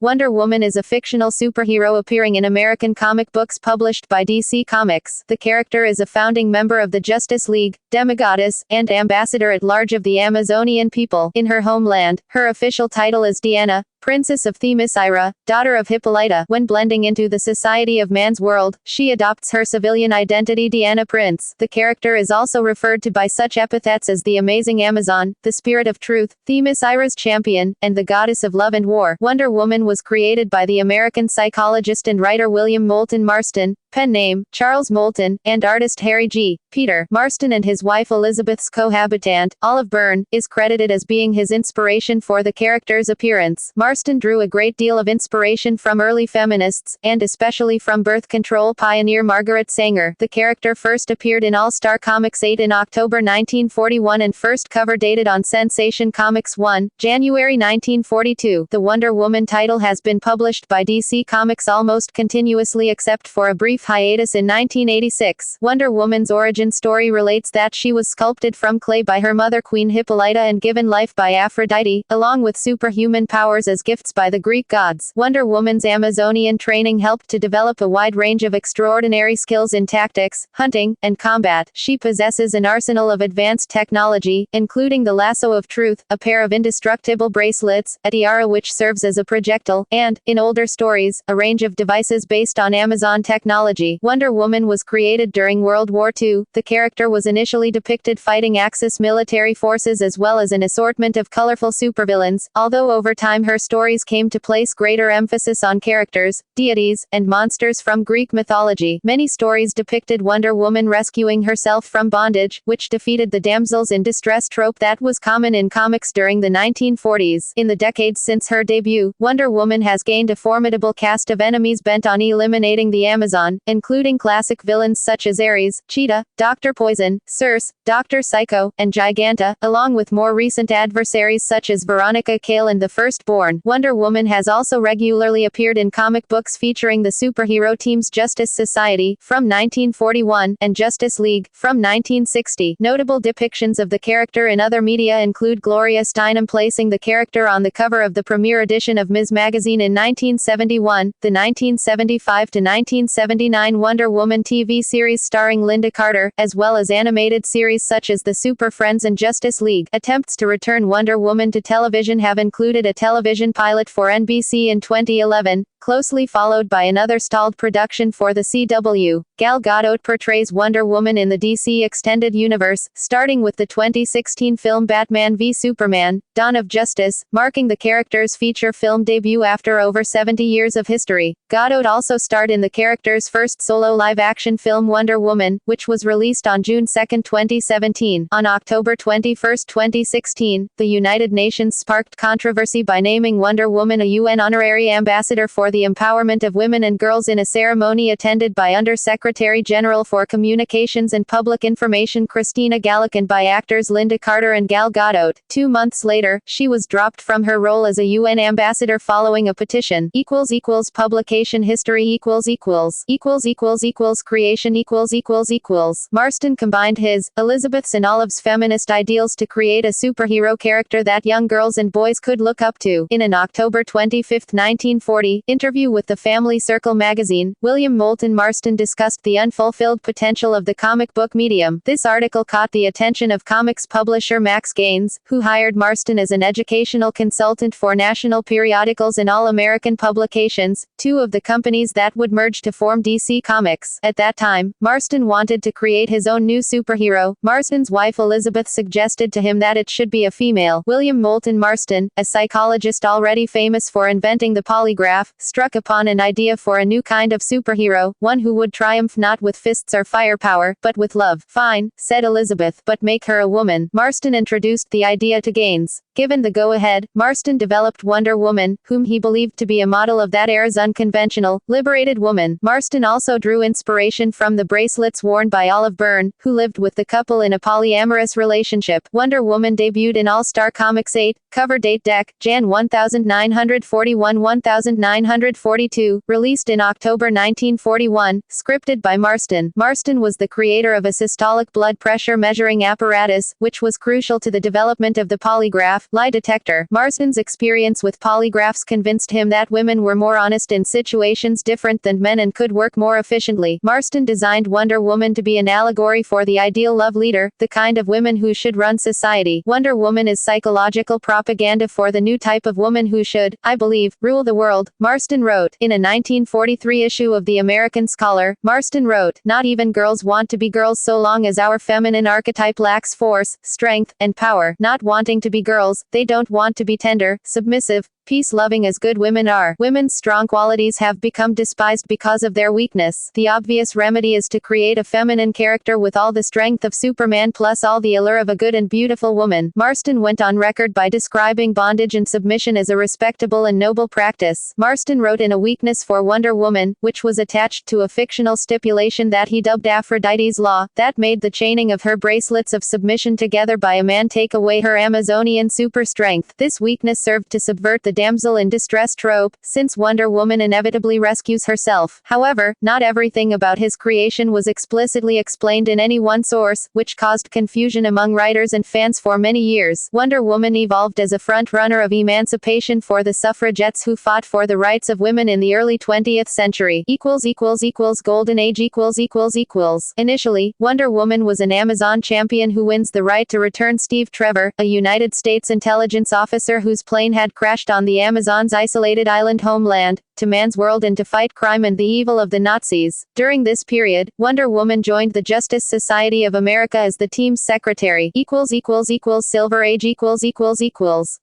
Wonder Woman is a fictional superhero appearing in American comic books published by DC Comics. The character is a founding member of the Justice League, demigoddess, and ambassador-at-large of the Amazonian people. In her homeland, her official title is Diana, Princess of Themyscira, daughter of Hippolyta. When blending into the society of man's world, she adopts her civilian identity Diana Prince. The character is also referred to by such epithets as the Amazing Amazon, the Spirit of Truth, Themyscira's Champion, and the Goddess of Love and War. Wonder Woman was created by the American psychologist and writer William Moulton Marston, pen name, Charles Moulton, and artist Harry G. Peter Marston, and his wife Elizabeth's cohabitant, Olive Byrne, is credited as being his inspiration for the character's appearance. Marston drew a great deal of inspiration from early feminists, and especially from birth control pioneer Margaret Sanger. The character first appeared in All-Star Comics 8 in October 1941 and first cover dated on Sensation Comics 1, January 1942. The Wonder Woman title has been published by DC Comics almost continuously except for a brief hiatus in 1986. Wonder Woman's origin story relates that she was sculpted from clay by her mother Queen Hippolyta and given life by Aphrodite, along with superhuman powers as gifts by the Greek gods. Wonder Woman's Amazonian training helped to develop a wide range of extraordinary skills in tactics, hunting, and combat. She possesses an arsenal of advanced technology, including the lasso of truth, a pair of indestructible bracelets, a tiara which serves as a projectile, and, in older stories, a range of devices based on Amazon technology. Wonder Woman was created during World War II. The character was initially depicted fighting Axis military forces as well as an assortment of colorful supervillains, although over time her stories came to place greater emphasis on characters, deities, and monsters from Greek mythology. Many stories depicted Wonder Woman rescuing herself from bondage, which defeated the damsels in distress trope that was common in comics during the 1940s. In the decades since her debut, Wonder Woman has gained a formidable cast of enemies bent on eliminating the Amazon, including classic villains such as Ares, Cheetah, Dr. Poison, Circe, Dr. Psycho, and Giganta, along with more recent adversaries such as Veronica Cale and the Firstborn. Wonder Woman has also regularly appeared in comic books featuring the superhero teams Justice Society, from 1941, and Justice League, from 1960. Notable depictions of the character in other media include Gloria Steinem placing the character on the cover of the premiere edition of Ms. Magazine in 1971, the 1975 to 1979 Wonder Woman TV series starring Linda Carter, as well as animated series such as the Super Friends and Justice League. Attempts to return Wonder Woman to television have included a television pilot for NBC in 2011, closely followed by another stalled production for the CW. Gal Gadot portrays Wonder Woman in the DC Extended Universe, starting with the 2016 film Batman v Superman, Dawn of Justice, marking the character's feature film debut after over 70 years of history. Gadot also starred in the character's first solo live-action film Wonder Woman, which was released on June 2, 2017. On October 21, 2016, the United Nations sparked controversy by naming Wonder Woman a UN honorary ambassador for the empowerment of women and girls in a ceremony attended by Under-Secretary General for Communications and Public Information Christina Gallagher and by actors Linda Carter and Gal Gadot. 2 months later, she was dropped from her role as a UN ambassador following a petition. Publication history creation Marston combined his, Elizabeth's and Olive's feminist ideals to create a superhero character that young girls and boys could look up to. In an October 25, 1940, interview with the Family Circle magazine, William Moulton Marston discussed the unfulfilled potential of the comic book medium. This article caught the attention of comics publisher Max Gaines, who hired Marston as an educational consultant for national periodicals and All-American Publications, two of the companies that would merge to form DC Comics. At that time, Marston wanted to create his own new superhero. Marston's wife Elizabeth suggested to him that it should be a female. William Moulton Marston, a psychologist already famous for inventing the polygraph, struck upon an idea for a new kind of superhero, one who would triumph not with fists or firepower, but with love. Fine, said Elizabeth, but make her a woman. Marston introduced the idea to Gaines. Given the go-ahead, Marston developed Wonder Woman, whom he believed to be a model of that era's unconventional, liberated woman. Marston also drew inspiration from the bracelets worn by Olive Byrne, who lived with the couple in a polyamorous relationship. Wonder Woman debuted in All-Star Comics 8, cover date Jan 1941-1942. 142, released in October 1941, scripted by Marston. Marston was the creator of a systolic blood pressure measuring apparatus, which was crucial to the development of the polygraph lie detector. Marston's experience with polygraphs convinced him that women were more honest in situations different than men and could work more efficiently. Marston designed Wonder Woman to be an allegory for the ideal love leader, the kind of women who should run society. Wonder Woman is psychological propaganda for the new type of woman who should, I believe, rule the world, Marston wrote. In a 1943 issue of the American Scholar, Marston wrote, "Not even girls want to be girls so long as our feminine archetype lacks force, strength, and power. Not wanting to be girls, they don't want to be tender, submissive, peace-loving as good women are. Women's strong qualities have become despised because of their weakness. The obvious remedy is to create a feminine character with all the strength of Superman plus all the allure of a good and beautiful woman." Marston went on record by describing bondage and submission as a respectable and noble practice. Marston wrote in A Weakness for Wonder Woman, which was attached to a fictional stipulation that he dubbed Aphrodite's Law, that made the chaining of her bracelets of submission together by a man take away her Amazonian super strength. This weakness served to subvert the damsel in distress trope, since Wonder Woman inevitably rescues herself. However, not everything about his creation was explicitly explained in any one source, which caused confusion among writers and fans for many years. Wonder Woman evolved as a front-runner of emancipation for the suffragettes who fought for the rights of women in the early 20th century. Golden Age Initially, Wonder Woman was an Amazon champion who wins the right to return Steve Trevor, a United States intelligence officer whose plane had crashed on the Amazon's isolated island homeland, to man's world and to fight crime and the evil of the Nazis. During this period, Wonder Woman joined the Justice Society of America as the team's secretary. Silver Age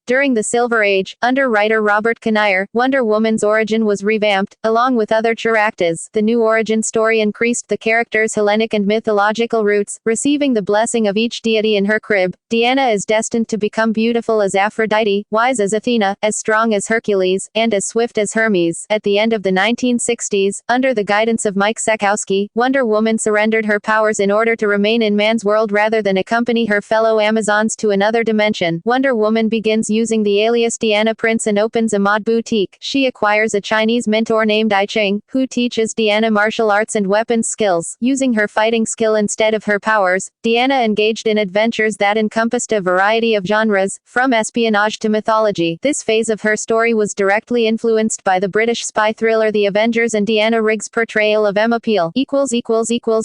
During the Silver Age, under writer Robert Kinnear, Wonder Woman's origin was revamped, along with other characters. The new origin story increased the character's Hellenic and mythological roots, receiving the blessing of each deity in her crib. Diana is destined to become beautiful as Aphrodite, wise as Athena, as strong as Hercules, and as swift as Hermes. At the end of the 1960s, under the guidance of Mike Sekowsky, Wonder Woman surrendered her powers in order to remain in man's world rather than accompany her fellow Amazons to another dimension. Wonder Woman begins using the alias Diana Prince and opens a mod boutique. She acquires a Chinese mentor named I Ching, who teaches Diana martial arts and weapons skills. Using her fighting skill instead of her powers, Diana engaged in adventures that encompassed a variety of genres, from espionage to mythology. This phase of her story was directly influenced by the British spy thriller The Avengers and Deanna Riggs' portrayal of Emma Peel.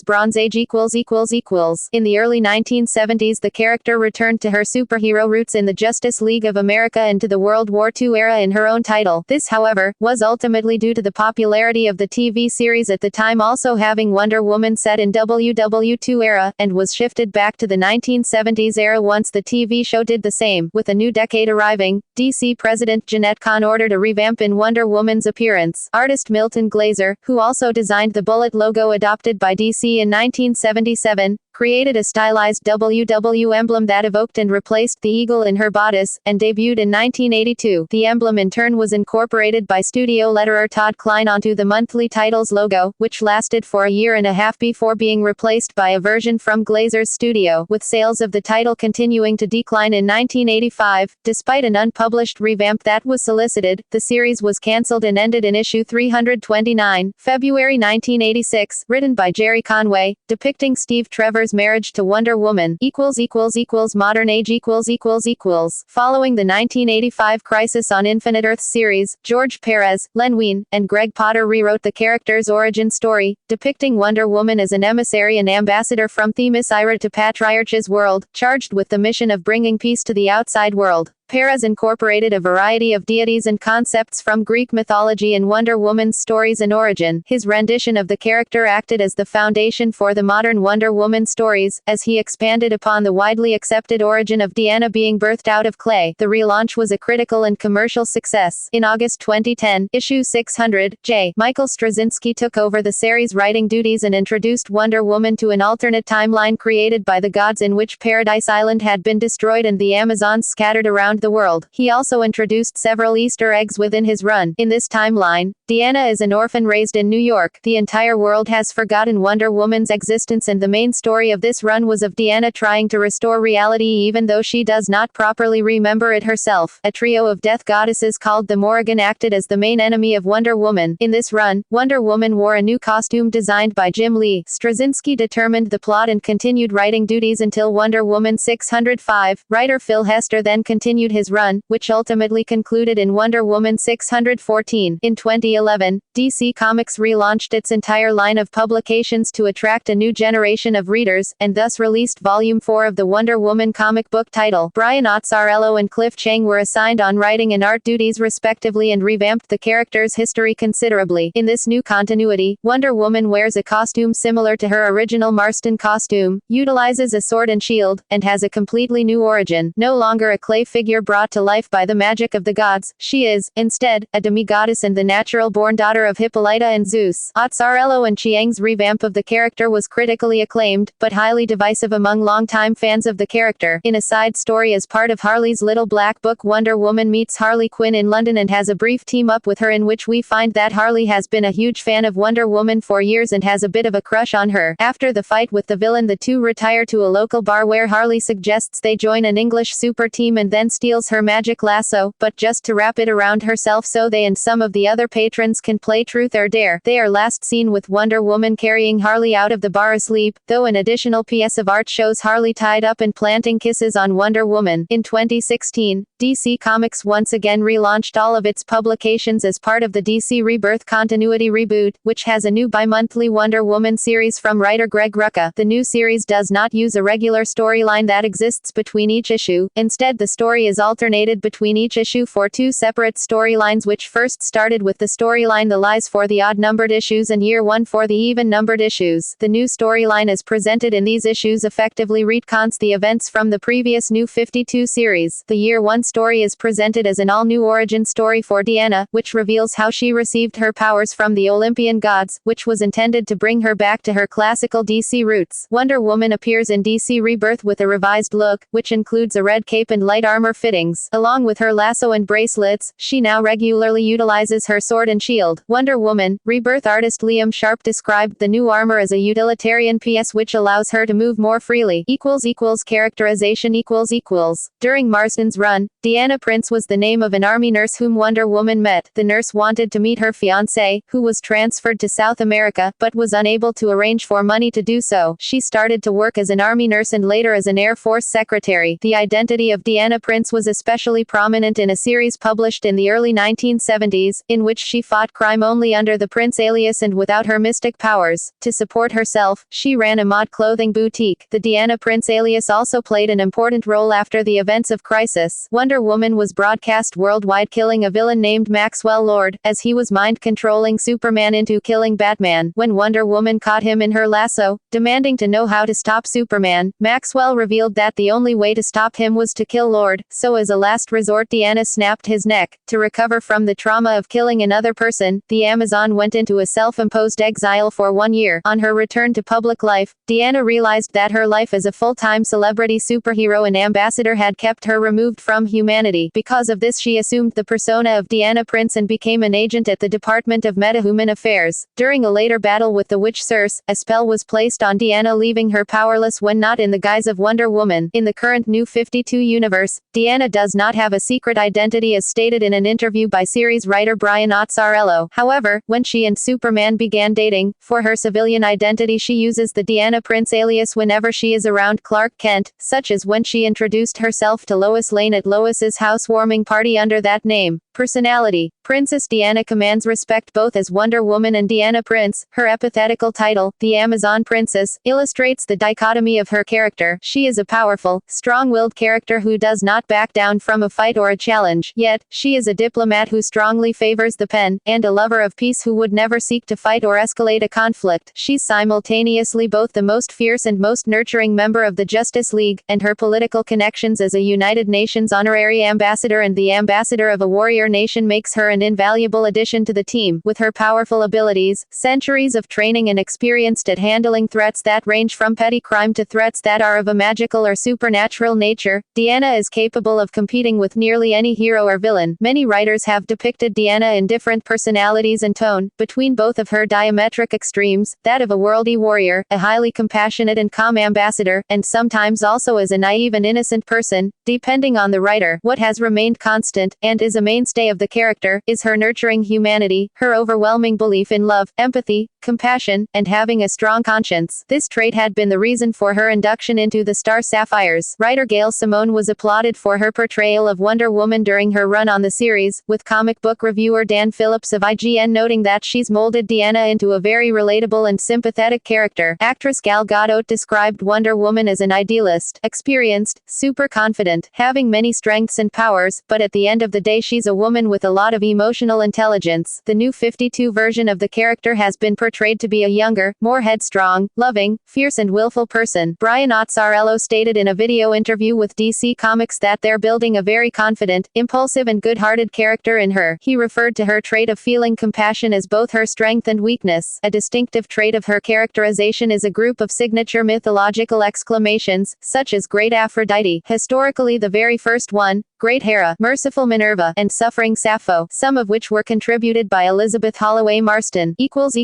Bronze Age In the early 1970s, the character returned to her superhero roots in the Justice League of America and to the World War II era in her own title. This, however, was ultimately due to the popularity of the TV series at the time also having Wonder Woman set in WW2 era, and was shifted back to the 1970s era once the TV show did the same. With a new decade arriving, DC President Jeanette Kahn ordered a revamp in Wonder Woman's appearance. Artist Milton Glaser, who also designed the Bullet logo adopted by DC in 1977, created a stylized WW emblem that evoked and replaced the eagle in her bodice, and debuted in 1982. The emblem in turn was incorporated by studio letterer Todd Klein onto the monthly title's logo, which lasted for a year and a half before being replaced by a version from Glaser's studio, with sales of the title continuing to decline in 1985. Despite an unpublished revamp that was solicited, the series was cancelled and ended in issue 329, February 1986, written by Jerry Conway, depicting Steve Trevor's marriage to Wonder Woman. Modern Age Following the 1985 Crisis on Infinite Earths series, George Perez, Len Wein, and Greg Potter rewrote the character's origin story, depicting Wonder Woman as an emissary and ambassador from Themyscira to Patriarch's world, charged with the mission of bringing peace to the outside world. Perez incorporated a variety of deities and concepts from Greek mythology in Wonder Woman's stories and origin. His rendition of the character acted as the foundation for the modern Wonder Woman stories, as he expanded upon the widely accepted origin of Diana being birthed out of clay. The relaunch was a critical and commercial success. In August 2010, issue 600, J. Michael Straczynski took over the series' writing duties and introduced Wonder Woman to an alternate timeline created by the gods in which Paradise Island had been destroyed and the Amazons scattered around the world. He also introduced several Easter eggs within his run. In this timeline, Deanna is an orphan raised in New York. The entire world has forgotten Wonder Woman's existence, and the main story of this run was of Deanna trying to restore reality even though she does not properly remember it herself. A trio of death goddesses called the Morrigan acted as the main enemy of Wonder Woman. In this run, Wonder Woman wore a new costume designed by Jim Lee. Straczynski determined the plot and continued writing duties until Wonder Woman 605. Writer Phil Hester then continued his run, which ultimately concluded in Wonder Woman 614. In 2011, DC Comics relaunched its entire line of publications to attract a new generation of readers, and thus released Volume 4 of the Wonder Woman comic book title. Brian Azzarello and Cliff Chang were assigned on writing and art duties respectively and revamped the character's history considerably. In this new continuity, Wonder Woman wears a costume similar to her original Marston costume, utilizes a sword and shield, and has a completely new origin. No longer a clay figure brought to life by the magic of the gods, she is, instead, a demigoddess and the natural-born daughter of Hippolyta and Zeus. Azzarello and Chiang's revamp of the character was critically acclaimed, but highly divisive among longtime fans of the character. In a side story as part of Harley's Little Black Book, Wonder Woman meets Harley Quinn in London and has a brief team-up with her in which we find that Harley has been a huge fan of Wonder Woman for years and has a bit of a crush on her. After the fight with the villain, the two retire to a local bar where Harley suggests they join an English super team and then steals her magic lasso, but just to wrap it around herself so they and some of the other patrons can play Truth or Dare. They are last seen with Wonder Woman carrying Harley out of the bar asleep, though an additional piece of art shows Harley tied up and planting kisses on Wonder Woman. In 2016, DC Comics once again relaunched all of its publications as part of the DC Rebirth continuity reboot, which has a new bi-monthly Wonder Woman series from writer Greg Rucka. The new series does not use a regular storyline that exists between each issue. Instead, the story is alternated between each issue for two separate storylines, which first started with the storyline The Lies for the odd-numbered issues and Year 1 for the even-numbered issues. The new storyline as presented in these issues effectively retcons the events from the previous New 52 series. The Year 1 story is presented as an all-new origin story for Deanna, which reveals how she received her powers from the Olympian gods, which was intended to bring her back to her classical DC roots. Wonder Woman appears in DC Rebirth with a revised look, which includes a red cape and light armor fittings. Along with her lasso and bracelets, she now regularly utilizes her sword and shield. Wonder Woman, Rebirth artist Liam Sharp described the new armor as a utilitarian piece which allows her to move more freely. Characterization During Marston's run, Deanna Prince was the name of an army nurse whom Wonder Woman met. The nurse wanted to meet her fiancé, who was transferred to South America, but was unable to arrange for money to do so. She started to work as an army nurse and later as an Air Force secretary. The identity of Deanna Prince was especially prominent in a series published in the early 1970s, in which she fought crime only under the Prince alias and without her mystic powers. To support herself, she ran a mod clothing boutique. The Deanna Prince alias also played an important role after the events of Crisis. Wonder Woman was broadcast worldwide, killing a villain named Maxwell Lord, as he was mind-controlling Superman into killing Batman. When Wonder Woman caught him in her lasso, demanding to know how to stop Superman, Maxwell revealed that the only way to stop him was to kill Lord, so as a last resort Deanna snapped his neck. To recover from the trauma of killing another person, the Amazon went into a self-imposed exile for 1 year. On her return to public life, Deanna realized that her life as a full-time celebrity superhero and ambassador had kept her removed from humanity. Because of this, she assumed the persona of Deanna Prince and became an agent at the Department of Metahuman Affairs. During a later battle with the witch Circe, a spell was placed on Deanna, leaving her powerless when not in the guise of Wonder Woman. In the current New 52 universe, Deanna does not have a secret identity as stated in an interview by series writer Brian Azzarello. However, when she and Superman began dating, for her civilian identity she uses the Deanna Prince alias whenever she is around Clark Kent, such as when she introduced herself to Lois Lane at Lois's housewarming party under that name. Personality: Princess Deanna commands respect both as Wonder Woman and Deanna Prince. Her epithetical title, the Amazon Princess, illustrates the dichotomy of her character. She is a powerful, strong-willed character who does not back down from a fight or a challenge. Yet, she is a diplomat who strongly favors the pen, and a lover of peace who would never seek to fight or escalate a conflict. She's simultaneously both the most fierce and most nurturing member of the Justice League, and her political connections as a United Nations honorary honorary ambassador and the ambassador of a warrior nation makes her an invaluable addition to the team. With her powerful abilities, centuries of training and experience at handling threats that range from petty crime to threats that are of a magical or supernatural nature, Deanna is capable of competing with nearly any hero or villain. Many writers have depicted Deanna in different personalities and tone, between both of her diametric extremes, that of a worldly warrior, a highly compassionate and calm ambassador, and sometimes also as a naive and innocent person, depending on the writer. What has remained constant, and is a mainstay of the character, is her nurturing humanity, her overwhelming belief in love, empathy, compassion, and having a strong conscience. This trait had been the reason for her induction into the Star Sapphires. Writer Gail Simone was applauded for her portrayal of Wonder Woman during her run on the series, with comic book reviewer Dan Phillips of IGN noting that she's molded Deanna into a very relatable and sympathetic character. Actress Gal Gadot described Wonder Woman as an idealist, experienced, super confident, having many strengths and powers, but at the end of the day she's a woman with a lot of emotional intelligence. The new 52 version of the character has been portrayed to be a younger, more headstrong, loving, fierce and willful person. Brian Azzarello stated in a video interview with DC Comics that they're building a very confident, impulsive and good-hearted character in her. He referred to her trait of feeling compassion as both her strength and weakness. A distinctive trait of her characterization is a group of signature mythological exclamations, such as Great Aphrodite, historically the very first one, Great Hera, Merciful Minerva, and Suffering Sappho, some of which were contributed by Elizabeth Holloway Marston. Others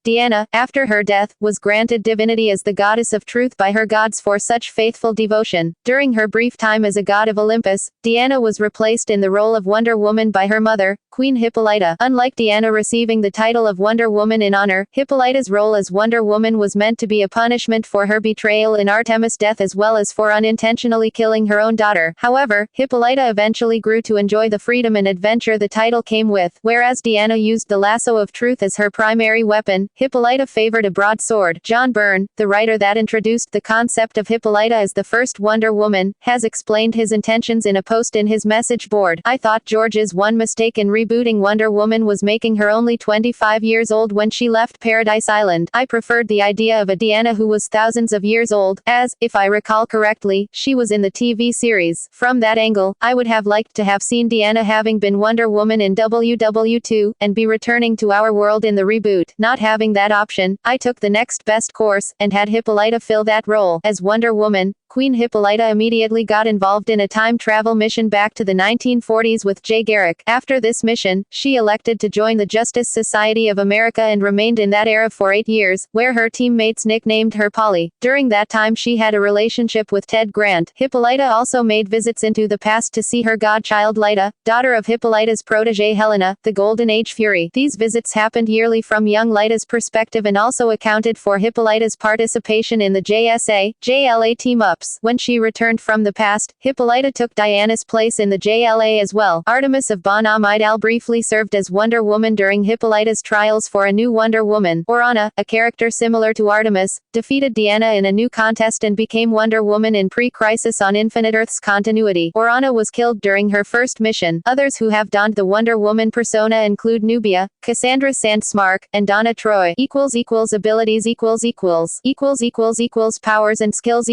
Deanna, after her death, was granted divinity as the goddess of truth by her gods for such faithful devotion. During her brief time as a god of Olympus, Deanna was replaced in the role of Wonder Woman by her mother, Queen Hippolyta. Unlike Deanna receiving the title of Wonder Woman in honor, Hippolyta's role as Wonder Woman was meant to be a punishment for her betrayal in Artemis' death as well as for unintentionally killing her own daughter. However, Hippolyta eventually grew to enjoy the freedom and adventure the title came with. Whereas Deanna used the lasso of truth as her primary weapon, Hippolyta favored a broadsword. John Byrne, the writer that introduced the concept of Hippolyta as the first Wonder Woman, has explained his intentions in a post in his message board. I thought George's one mistake in rebooting Wonder Woman was making her only 25 years old when she left Paradise Island. I preferred the idea of a Deanna who was thousands of years old, as, if I recall correctly, she was in the TV series. From that angle, I would have liked to have seen Deanna having been Wonder Woman in WW2, and be returning to our world in the reboot. Not having that option, I took the next best course, and had Hippolyta fill that role. As Wonder Woman, Queen Hippolyta immediately got involved in a time travel mission back to the 1940s with Jay Garrick. After this mission, she elected to join the Justice Society of America and remained in that era for 8 years, where her teammates nicknamed her Polly. During that time she had a relationship with Ted Grant. Hippolyta also made visits into the past to see her godchild Lyta, daughter of Hippolyta's protege Helena, the Golden Age Fury. These visits happened yearly from young Lyta's perspective and also accounted for Hippolyta's participation in the JSA/JLA team-up. When she returned from the past, Hippolyta took Diana's place in the JLA as well. Artemis of Bonham Idal briefly served as Wonder Woman during Hippolyta's trials for a new Wonder Woman. Orana, a character similar to Artemis, defeated Deanna in a new contest and became Wonder Woman in pre-Crisis on Infinite Earths continuity. Orana was killed during her first mission. Others who have donned the Wonder Woman persona include Nubia, Cassandra Sandsmark, and Donna Troy. Abilities powers and skills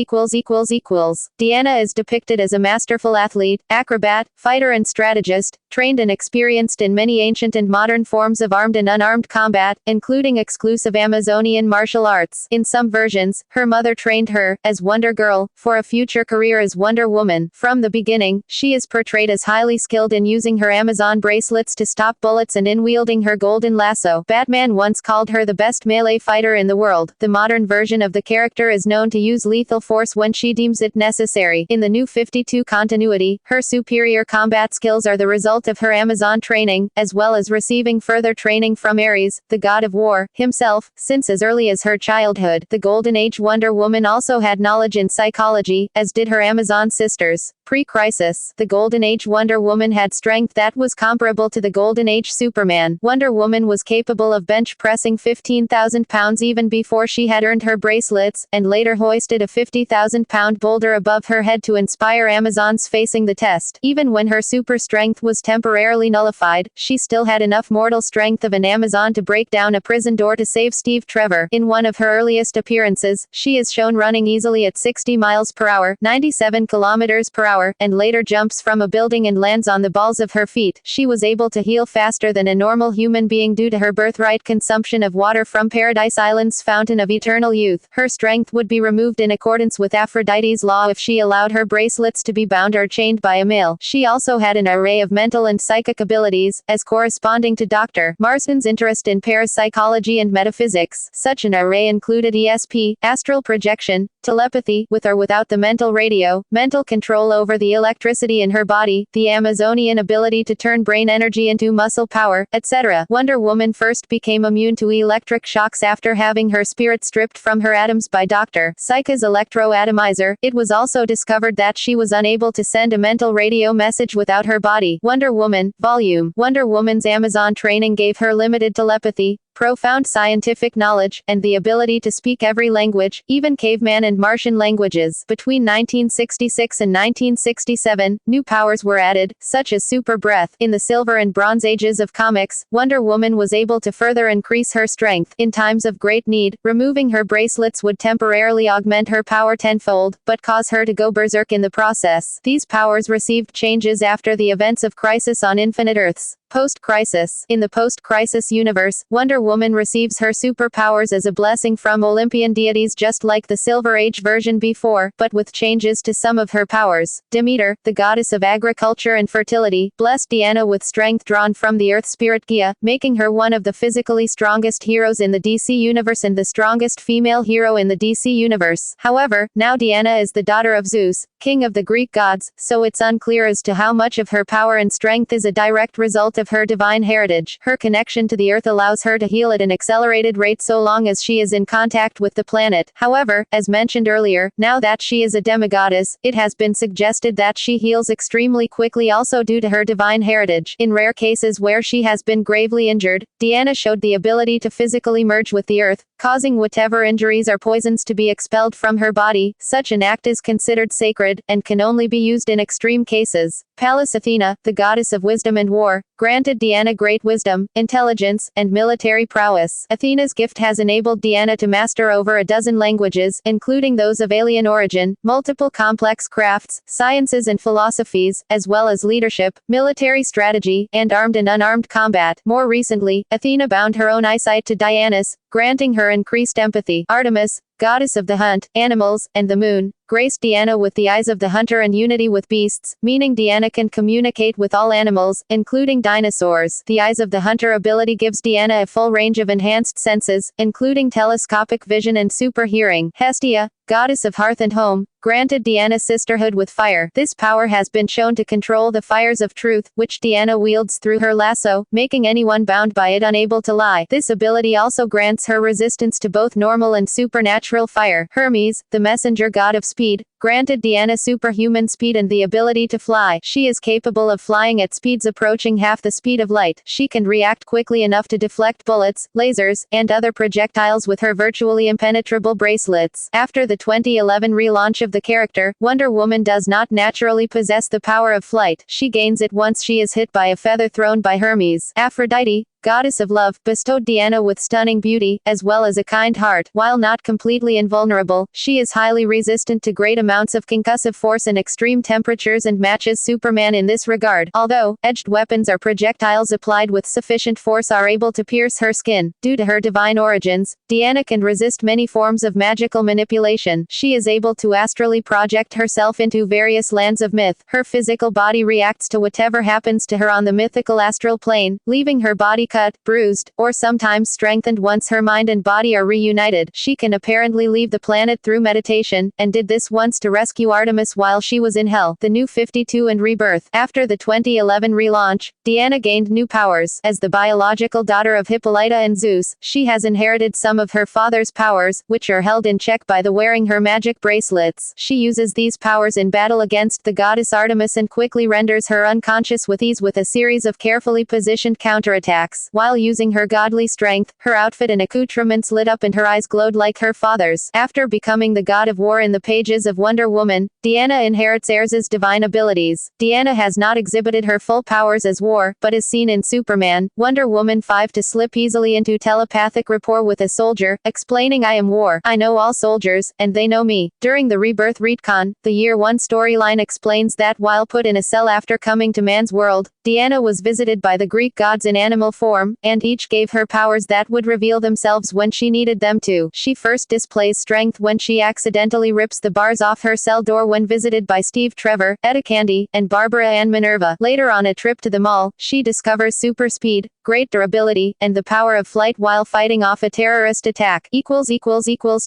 Deanna is depicted as a masterful athlete, acrobat, fighter and strategist, trained and experienced in many ancient and modern forms of armed and unarmed combat, including exclusive Amazonian martial arts. In some versions, her mother trained her, as Wonder Girl, for a future career as Wonder Woman. From the beginning, she is portrayed as highly skilled in using her Amazon bracelets to stop bullets and in wielding her golden lasso. Batman once called her the best melee fighter in the world. The modern version of the character is known to use lethal force when she deems it necessary. In the new 52 continuity, her superior combat skills are the result of her Amazon training, as well as receiving further training from Ares, the god of war, himself, since as early as her childhood. The Golden Age Wonder Woman also had knowledge in psychology, as did her Amazon sisters. Pre-crisis, the Golden Age Wonder Woman had strength that was comparable to the Golden Age Superman. Wonder Woman was capable of bench pressing 15,000 pounds even before she had earned her bracelets, and later hoisted a 50,000-pound boulder above her head to inspire Amazons facing the test. Even when her super strength was temporarily nullified, she still had enough mortal strength of an Amazon to break down a prison door to save Steve Trevor. In one of her earliest appearances, she is shown running easily at 60 miles per hour, 97 kilometers per hour, and later jumps from a building and lands on the balls of her feet. She was able to heal faster than a normal human being due to her birthright consumption of water from Paradise Island's fountain of eternal youth. Her strength would be removed in accordance with Aphrodite's law if she allowed her bracelets to be bound or chained by a male. She also had an array of mental and psychic abilities, as corresponding to Dr. Marston's interest in parapsychology and metaphysics. Such an array included ESP, astral projection, telepathy, with or without the mental radio, mental control over the electricity in her body, the Amazonian ability to turn brain energy into muscle power, etc. Wonder Woman first became immune to electric shocks after having her spirit stripped from her atoms by Dr. Psyche's electro-atomizer. It was also discovered that she was unable to send a mental radio message without her body. Wonder Woman, Volume. Wonder Woman's Amazon training gave her limited telepathy, profound scientific knowledge, and the ability to speak every language, even caveman and Martian languages. Between 1966 and 1967, new powers were added, such as super breath. In the Silver and Bronze Ages of comics, Wonder Woman was able to further increase her strength. In times of great need, removing her bracelets would temporarily augment her power tenfold, but cause her to go berserk in the process. These powers received changes after the events of Crisis on Infinite Earths. Post-crisis. In the post-crisis universe, Wonder Woman receives her superpowers as a blessing from Olympian deities just like the Silver Age version before, but with changes to some of her powers. Demeter, the goddess of agriculture and fertility, blessed Diana with strength drawn from the earth spirit Gaia, making her one of the physically strongest heroes in the DC universe and the strongest female hero in the DC universe. However, now Diana is the daughter of Zeus, king of the Greek gods, so it's unclear as to how much of her power and strength is a direct result of her divine heritage. Her connection to the earth allows her to heal at an accelerated rate so long as she is in contact with the planet. However, as mentioned earlier, now that she is a demigoddess, it has been suggested that she heals extremely quickly also due to her divine heritage. In rare cases where she has been gravely injured, Diana showed the ability to physically merge with the earth, causing whatever injuries or poisons to be expelled from her body. Such an act is considered sacred, and can only be used in extreme cases. Pallas Athena, the goddess of wisdom and war, granted Diana great wisdom, intelligence, and military prowess. Athena's gift has enabled Diana to master over a dozen languages, including those of alien origin, multiple complex crafts, sciences and philosophies, as well as leadership, military strategy, and armed and unarmed combat. More recently, Athena bound her own eyesight to Diana's, granting her increased empathy. Artemis, goddess of the hunt, animals, and the moon, graced Diana with the eyes of the hunter and unity with beasts, meaning Diana can communicate with all animals, including dinosaurs. The eyes of the hunter ability gives Diana a full range of enhanced senses, including telescopic vision and super hearing. Hestia, goddess of hearth and home, granted Diana sisterhood with fire. This power has been shown to control the fires of truth, which Diana wields through her lasso, making anyone bound by it unable to lie. This ability also grants her resistance to both normal and supernatural fire. Hermes, the messenger god of speed, granted Diana superhuman speed and the ability to fly. She is capable of flying at speeds approaching half the speed of light. She can react quickly enough to deflect bullets, lasers, and other projectiles with her virtually impenetrable bracelets. After the 2011 relaunch of the character, Wonder Woman does not naturally possess the power of flight. She gains it once she is hit by a feather thrown by Hermes. Aphrodite, goddess of love, bestowed Diana with stunning beauty, as well as a kind heart. While not completely invulnerable, she is highly resistant to great amounts of concussive force and extreme temperatures and matches Superman in this regard. Although, edged weapons or projectiles applied with sufficient force are able to pierce her skin. Due to her divine origins, Diana can resist many forms of magical manipulation. She is able to astrally project herself into various lands of myth. Her physical body reacts to whatever happens to her on the mythical astral plane, leaving her body cut, bruised, or sometimes strengthened once her mind and body are reunited. She can apparently leave the planet through meditation, and did this once to rescue Artemis while she was in hell. The New 52 and Rebirth. After the 2011 relaunch, Diana gained new powers. As the biological daughter of Hippolyta and Zeus, she has inherited some of her father's powers, which are held in check by the wearing her magic bracelets. She uses these powers in battle against the goddess Artemis and quickly renders her unconscious with ease with a series of carefully positioned counterattacks. While using her godly strength, her outfit and accoutrements lit up and her eyes glowed like her father's. After becoming the god of war in the pages of Wonder Woman, Diana inherits Ares's divine abilities. Diana has not exhibited her full powers as War, but is seen in Superman, Wonder Woman 5 to slip easily into telepathic rapport with a soldier, explaining, "I am War, I know all soldiers, and they know me." During the Rebirth retcon, the Year 1 storyline explains that while put in a cell after coming to man's world, Diana was visited by the Greek gods in animal form, and each gave her powers that would reveal themselves when she needed them to. She first displays strength when she accidentally rips the bars off her cell door when visited by Steve Trevor, Etta Candy, and Barbara Ann Minerva. Later on a trip to the mall, she discovers super speed, great durability, and the power of flight while fighting off a terrorist attack.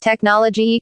Technology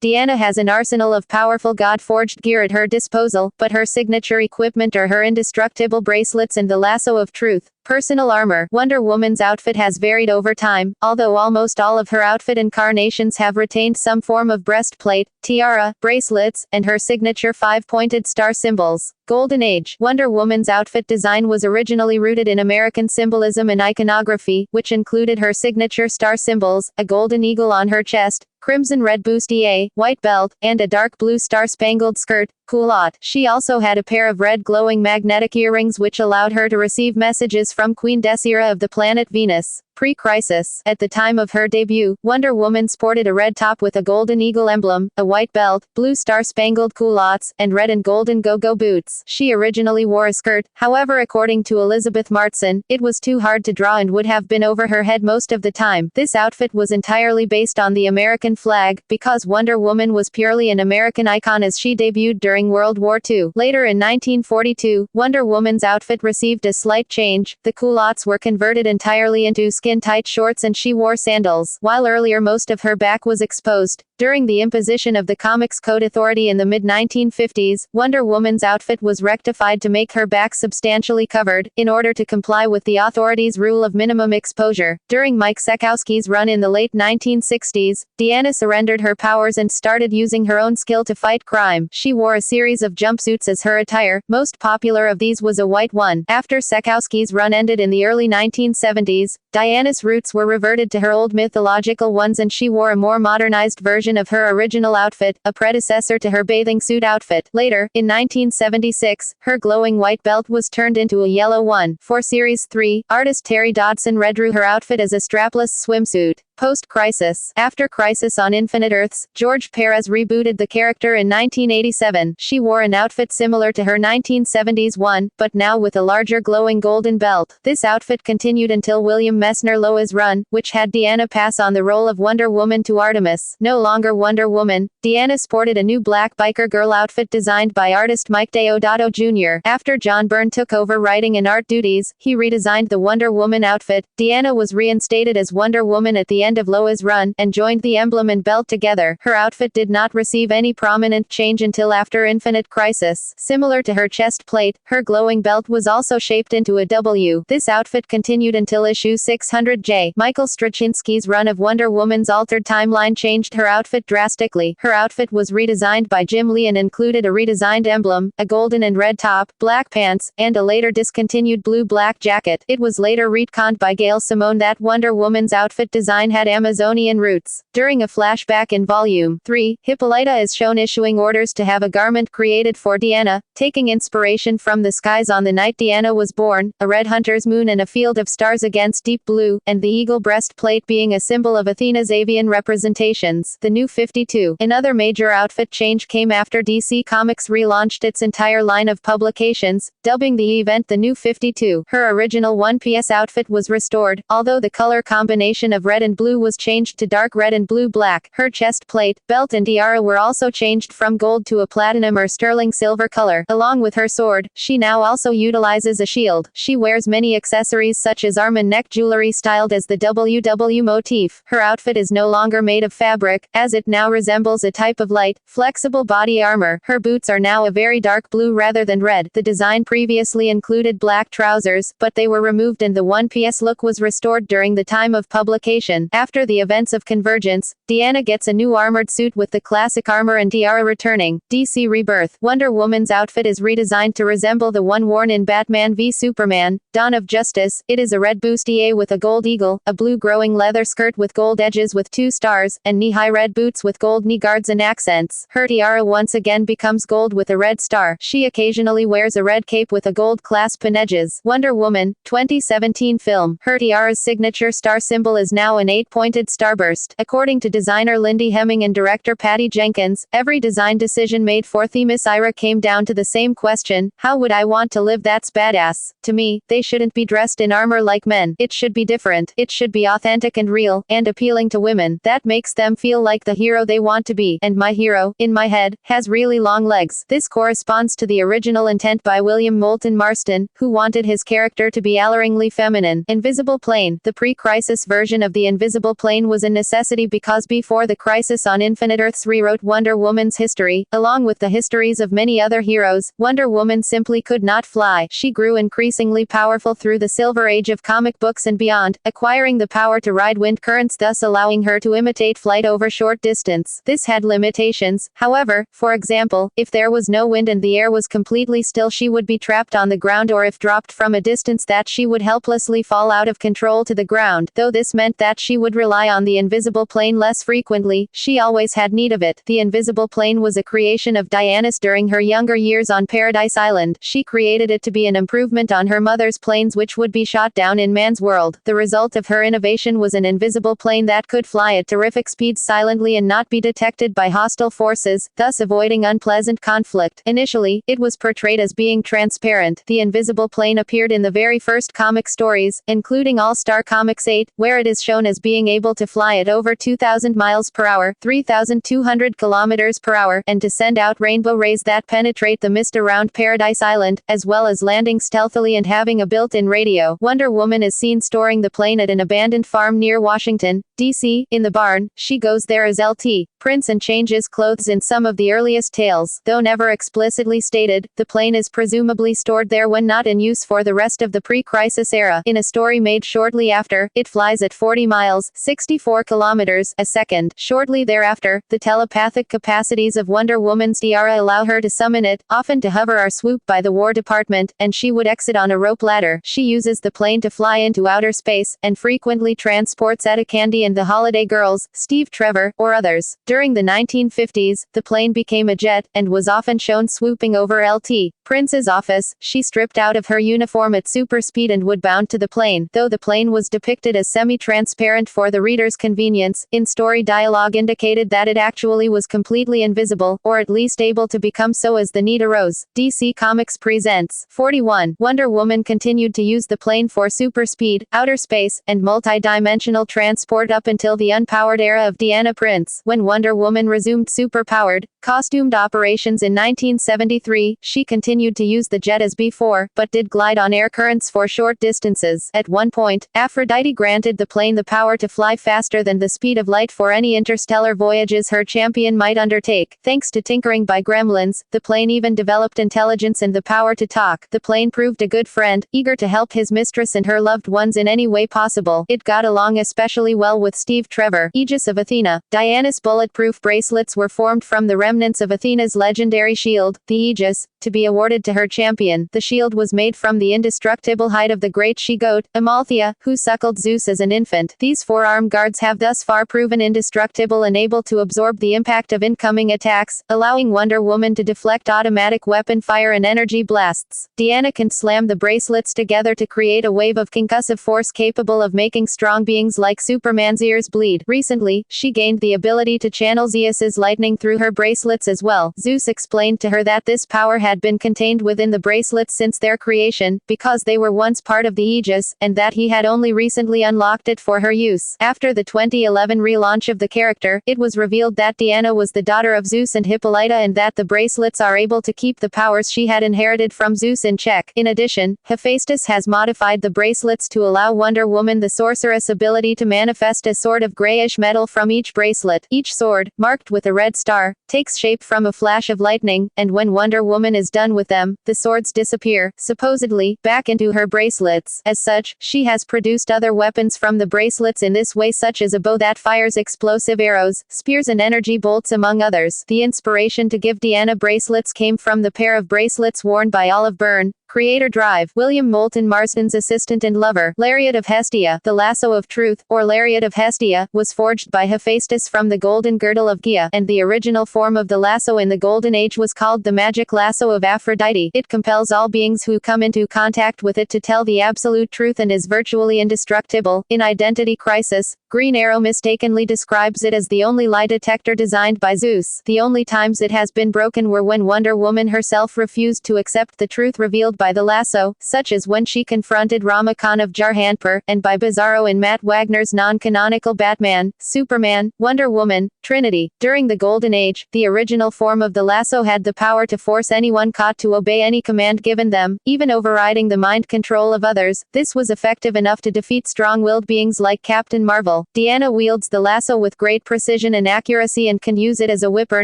Diana has an arsenal of powerful god-forged gear at her disposal, but her signature equipment are her indestructible bracelets and the lasso of truth. Personal armor. Wonder Woman's outfit has varied over time, although almost all of her outfit incarnations have retained some form of breastplate, tiara, bracelets, and her signature 5-pointed star symbols. Golden Age. Wonder Woman's outfit design was originally rooted in American symbolism and iconography, which included her signature star symbols, a golden eagle on her chest, crimson red bustier, white belt, and a dark blue star-spangled skirt. Culotte. She also had a pair of red glowing magnetic earrings which allowed her to receive messages from Queen Desira of the planet Venus. Pre-crisis. At the time of her debut, Wonder Woman sported a red top with a golden eagle emblem, a white belt, blue star-spangled culottes, and red and golden go-go boots. She originally wore a skirt, however according to Elizabeth Martson, it was too hard to draw and would have been over her head most of the time. This outfit was entirely based on the American flag, because Wonder Woman was purely an American icon as she debuted during World War II. Later in 1942, Wonder Woman's outfit received a slight change. The culottes were converted entirely into skin-tight shorts and she wore sandals. While earlier most of her back was exposed, during the imposition of the Comics Code Authority in the mid-1950s, Wonder Woman's outfit was rectified to make her back substantially covered, in order to comply with the authorities' rule of minimum exposure. During Mike Sekowsky's run in the late 1960s, Diana surrendered her powers and started using her own skill to fight crime. She wore a series of jumpsuits as her attire, most popular of these was a white one. After Sekowsky's run ended in the early 1970s, Diana's roots were reverted to her old mythological ones and she wore a more modernized version of her original outfit, a predecessor to her bathing suit outfit. Later, in 1976, her glowing white belt was turned into a yellow one. For Series 3, artist Terry Dodson redrew her outfit as a strapless swimsuit. Post-Crisis. After Crisis on Infinite Earths, George Perez rebooted the character in 1987. She wore an outfit similar to her 1970s one, but now with a larger glowing golden belt. This outfit continued until William Messner Loa's run, which had Diana pass on the role of Wonder Woman to Artemis. No longer Wonder Woman, Diana sported a new black biker girl outfit designed by artist Mike Deodato Jr. After John Byrne took over writing and art duties, he redesigned the Wonder Woman outfit. Diana was reinstated as Wonder Woman at the end of Loa's run, and joined the emblem and belt together. Her outfit did not receive any prominent change until after Infinite Crisis. Similar to her chest plate, her glowing belt was also shaped into a W. This outfit continued until issue 600J. Michael Straczynski's run of Wonder Woman's altered timeline changed her outfit drastically. Her outfit was redesigned by Jim Lee and included a redesigned emblem, a golden and red top, black pants, and a later discontinued blue-black jacket. It was later retconned by Gail Simone that Wonder Woman's outfit design had Amazonian roots. During a flashback in Volume 3, Hippolyta is shown issuing orders to have a garment created for Diana, taking inspiration from the skies on the night Diana was born, a red hunter's moon and a field of stars against deep blue, and the eagle breastplate being a symbol of Athena's avian representations. The New 52. Another major outfit change came after DC Comics relaunched its entire line of publications, dubbing the event the New 52. Her original one-piece outfit was restored, although the color combination of red and blue blue was changed to dark red and blue-black. Her chest plate, belt and tiara were also changed from gold to a platinum or sterling silver color. Along with her sword, she now also utilizes a shield. She wears many accessories such as arm and neck jewelry styled as the WW motif. Her outfit is no longer made of fabric, as it now resembles a type of light, flexible body armor. Her boots are now a very dark blue rather than red. The design previously included black trousers, but they were removed and the one-piece look was restored during the time of publication. After the events of Convergence, Diana gets a new armored suit with the classic armor and tiara returning. DC Rebirth. Wonder Woman's outfit is redesigned to resemble the one worn in Batman v Superman, Dawn of Justice. It is a red bustier with a gold eagle, a blue growing leather skirt with gold edges with 2 stars, and knee-high red boots with gold knee guards and accents. Her tiara once again becomes gold with a red star. She occasionally wears a red cape with a gold clasp and edges. Wonder Woman, 2017 film. Her tiara's signature star symbol is now an 8-pointed starburst. According to designer Lindy Hemming and director Patty Jenkins, every design decision made for Themis Ira came down to the same question: how would I want to live? That's badass. To me, they shouldn't be dressed in armor like men. It should be different. It should be authentic and real, and appealing to women. That makes them feel like the hero they want to be. And my hero, in my head, has really long legs. This corresponds to the original intent by William Moulton Marston, who wanted his character to be alluringly feminine. Invisible Plane. The pre-crisis version of the Invisible Plane was a necessity because before the Crisis on Infinite Earths rewrote Wonder Woman's history, along with the histories of many other heroes, Wonder Woman simply could not fly. She grew increasingly powerful through the Silver Age of comic books and beyond, acquiring the power to ride wind currents, thus allowing her to imitate flight over short distance. This had limitations, however. For example, if there was no wind and the air was completely still, she would be trapped on the ground, or if dropped from a distance, that she would helplessly fall out of control to the ground. Though this meant that she would rely on the invisible plane less frequently, she always had need of it. The invisible plane was a creation of Diana's during her younger years on Paradise Island. She created it to be an improvement on her mother's planes, which would be shot down in man's world. The result of her innovation was an invisible plane that could fly at terrific speeds silently and not be detected by hostile forces, thus avoiding unpleasant conflict. Initially, it was portrayed as being transparent. The invisible plane appeared in the very first comic stories, including All-Star Comics 8, where it is shown as being able to fly at over 2,000 miles per hour, 3,200 kilometers per hour, and to send out rainbow rays that penetrate the mist around Paradise Island, as well as landing stealthily and having a built-in radio. Wonder Woman is seen storing the plane at an abandoned farm near Washington, D.C. In the barn, she goes there as LT Prince and changes clothes in some of the earliest tales. Though never explicitly stated, the plane is presumably stored there when not in use for the rest of the pre-crisis era. In a story made shortly after, it flies at 40 miles, 64 kilometers, a second. Shortly thereafter, the telepathic capacities of Wonder Woman's tiara allow her to summon it, often to hover or swoop by the War Department, and she would exit on a rope ladder. She uses the plane to fly into outer space, and frequently transports Etta Candy and the Holiday Girls, Steve Trevor, or others. During the 1950s, the plane became a jet, and was often shown swooping over LT Prince's office. She stripped out of her uniform at super speed and would bound to the plane. Though the plane was depicted as semi-transparent for the reader's convenience, in-story dialogue indicated that it actually was completely invisible, or at least able to become so as the need arose. DC Comics presents 41. Wonder Woman continued to use the plane for super speed, outer space, and multi-dimensional transport up until the unpowered era of Diana Prince. When Wonder Woman resumed super-powered, costumed operations in 1973, she continued to use the jet as before, but did glide on air currents for short distances. At one point, Aphrodite granted the plane the power to fly faster than the speed of light for any interstellar voyages her champion might undertake. Thanks to tinkering by gremlins, the plane even developed intelligence and the power to talk. The plane proved a good friend, eager to help his mistress and her loved ones in any way possible. It got along especially well with Steve Trevor, Aegis of Athena. Diana's bulletproof bracelets were formed from the remnants of Athena's legendary shield, the Aegis, to be awarded to her champion. The shield was made from the indestructible hide of the great she-goat, Amalthea, who suckled Zeus as an infant. These four-armed guards have thus far proven indestructible and able to absorb the impact of incoming attacks, allowing Wonder Woman to deflect automatic weapon fire and energy blasts. Diana can slam the bracelets together to create a wave of concussive force capable of making strong beings like Superman's ears bleed. Recently, she gained the ability to channel Zeus's lightning through her bracelets as well. Zeus explained to her that this power had been contained within the bracelets since their creation, because they were once part of the Aegis, and that he had only recently unlocked it for her use. After the 2011 relaunch of the character, it was revealed that Diana was the daughter of Zeus and Hippolyta, and that the bracelets are able to keep the powers she had inherited from Zeus in check. In addition, Hephaestus has modified the bracelets to allow Wonder Woman the sorceress ability to manifest a sword of grayish metal from each bracelet. Each sword, marked with a red star, takes shape from a flash of lightning, and when Wonder Woman is done with them, the swords disappear, supposedly, back into her bracelets. As such, she has produced other weapons from the bracelets in this way, such as a bow that fires explosive arrows, spears and energy bolts, among others. The inspiration to give Diana bracelets came from the pair of bracelets worn by Olive Byrne, Creator Drive, William Moulton Marston's assistant and lover. Lariat of Hestia, the lasso of truth, or Lariat of Hestia, was forged by Hephaestus from the golden girdle of Gaia, and the original form of the lasso in the Golden Age was called the magic lasso of Aphrodite. It compels all beings who come into contact with it to tell the absolute truth and is virtually indestructible. In Identity Crisis, Green Arrow mistakenly describes it as the only lie detector designed by Zeus. The only times it has been broken were when Wonder Woman herself refused to accept the truth revealed by the lasso, such as when she confronted Rama Khan of Jarhanpur, and by Bizarro in Matt Wagner's non-canonical Batman, Superman, Wonder Woman, Trinity. During the Golden Age, the original form of the lasso had the power to force anyone caught to obey any command given them, even overriding the mind control of others. This was effective enough to defeat strong-willed beings like Captain Marvel. Diana wields the lasso with great precision and accuracy and can use it as a whip or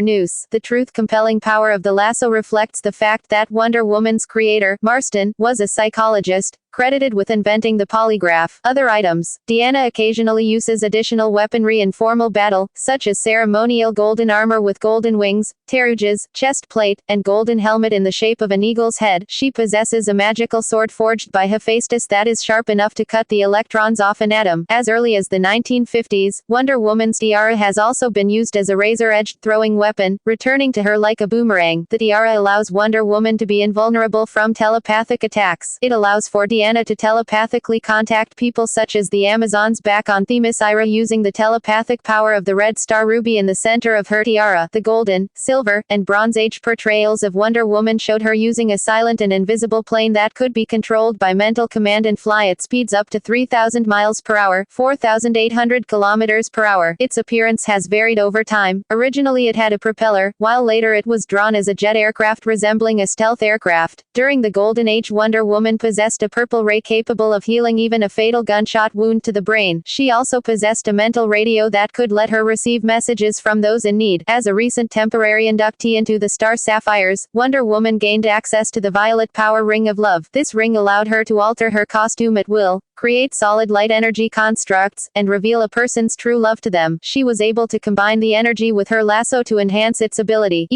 noose. The truth-compelling power of the lasso reflects the fact that Wonder Woman's creator, Marston, was a psychologist, credited with inventing the polygraph. Other items. Diana occasionally uses additional weaponry in formal battle, such as ceremonial golden armor with golden wings, teruges, chest plate, and golden helmet in the shape of an eagle's head. She possesses a magical sword forged by Hephaestus that is sharp enough to cut the electrons off an atom. As early as the 1950s, Wonder Woman's tiara has also been used as a razor-edged throwing weapon, returning to her like a boomerang. The tiara allows Wonder Woman to be invulnerable from telepathic attacks. It allows for Diana to telepathically contact people such as the Amazons back on Themyscira using the telepathic power of the red star ruby in the center of her tiara. The Golden, Silver, and Bronze Age portrayals of Wonder Woman showed her using a silent and invisible plane that could be controlled by mental command and fly at speeds up to 3,000 miles per hour, 4,800 kilometers per hour. Its appearance has varied over time. Originally it had a propeller, while later it was drawn as a jet aircraft resembling a stealth aircraft. During the Golden Age, Wonder Woman possessed a purple ray capable of healing even a fatal gunshot wound to the brain. She also possessed a mental radio that could let her receive messages from those in need. As a recent temporary inductee into the Star Sapphires, Wonder Woman gained access to the Violet Power Ring of Love. This ring allowed her to alter her costume at will, create solid light energy constructs, and reveal a person's true love to them. She was able to combine the energy with her lasso to enhance its ability.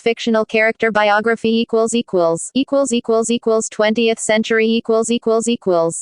Fictional character biography 20th century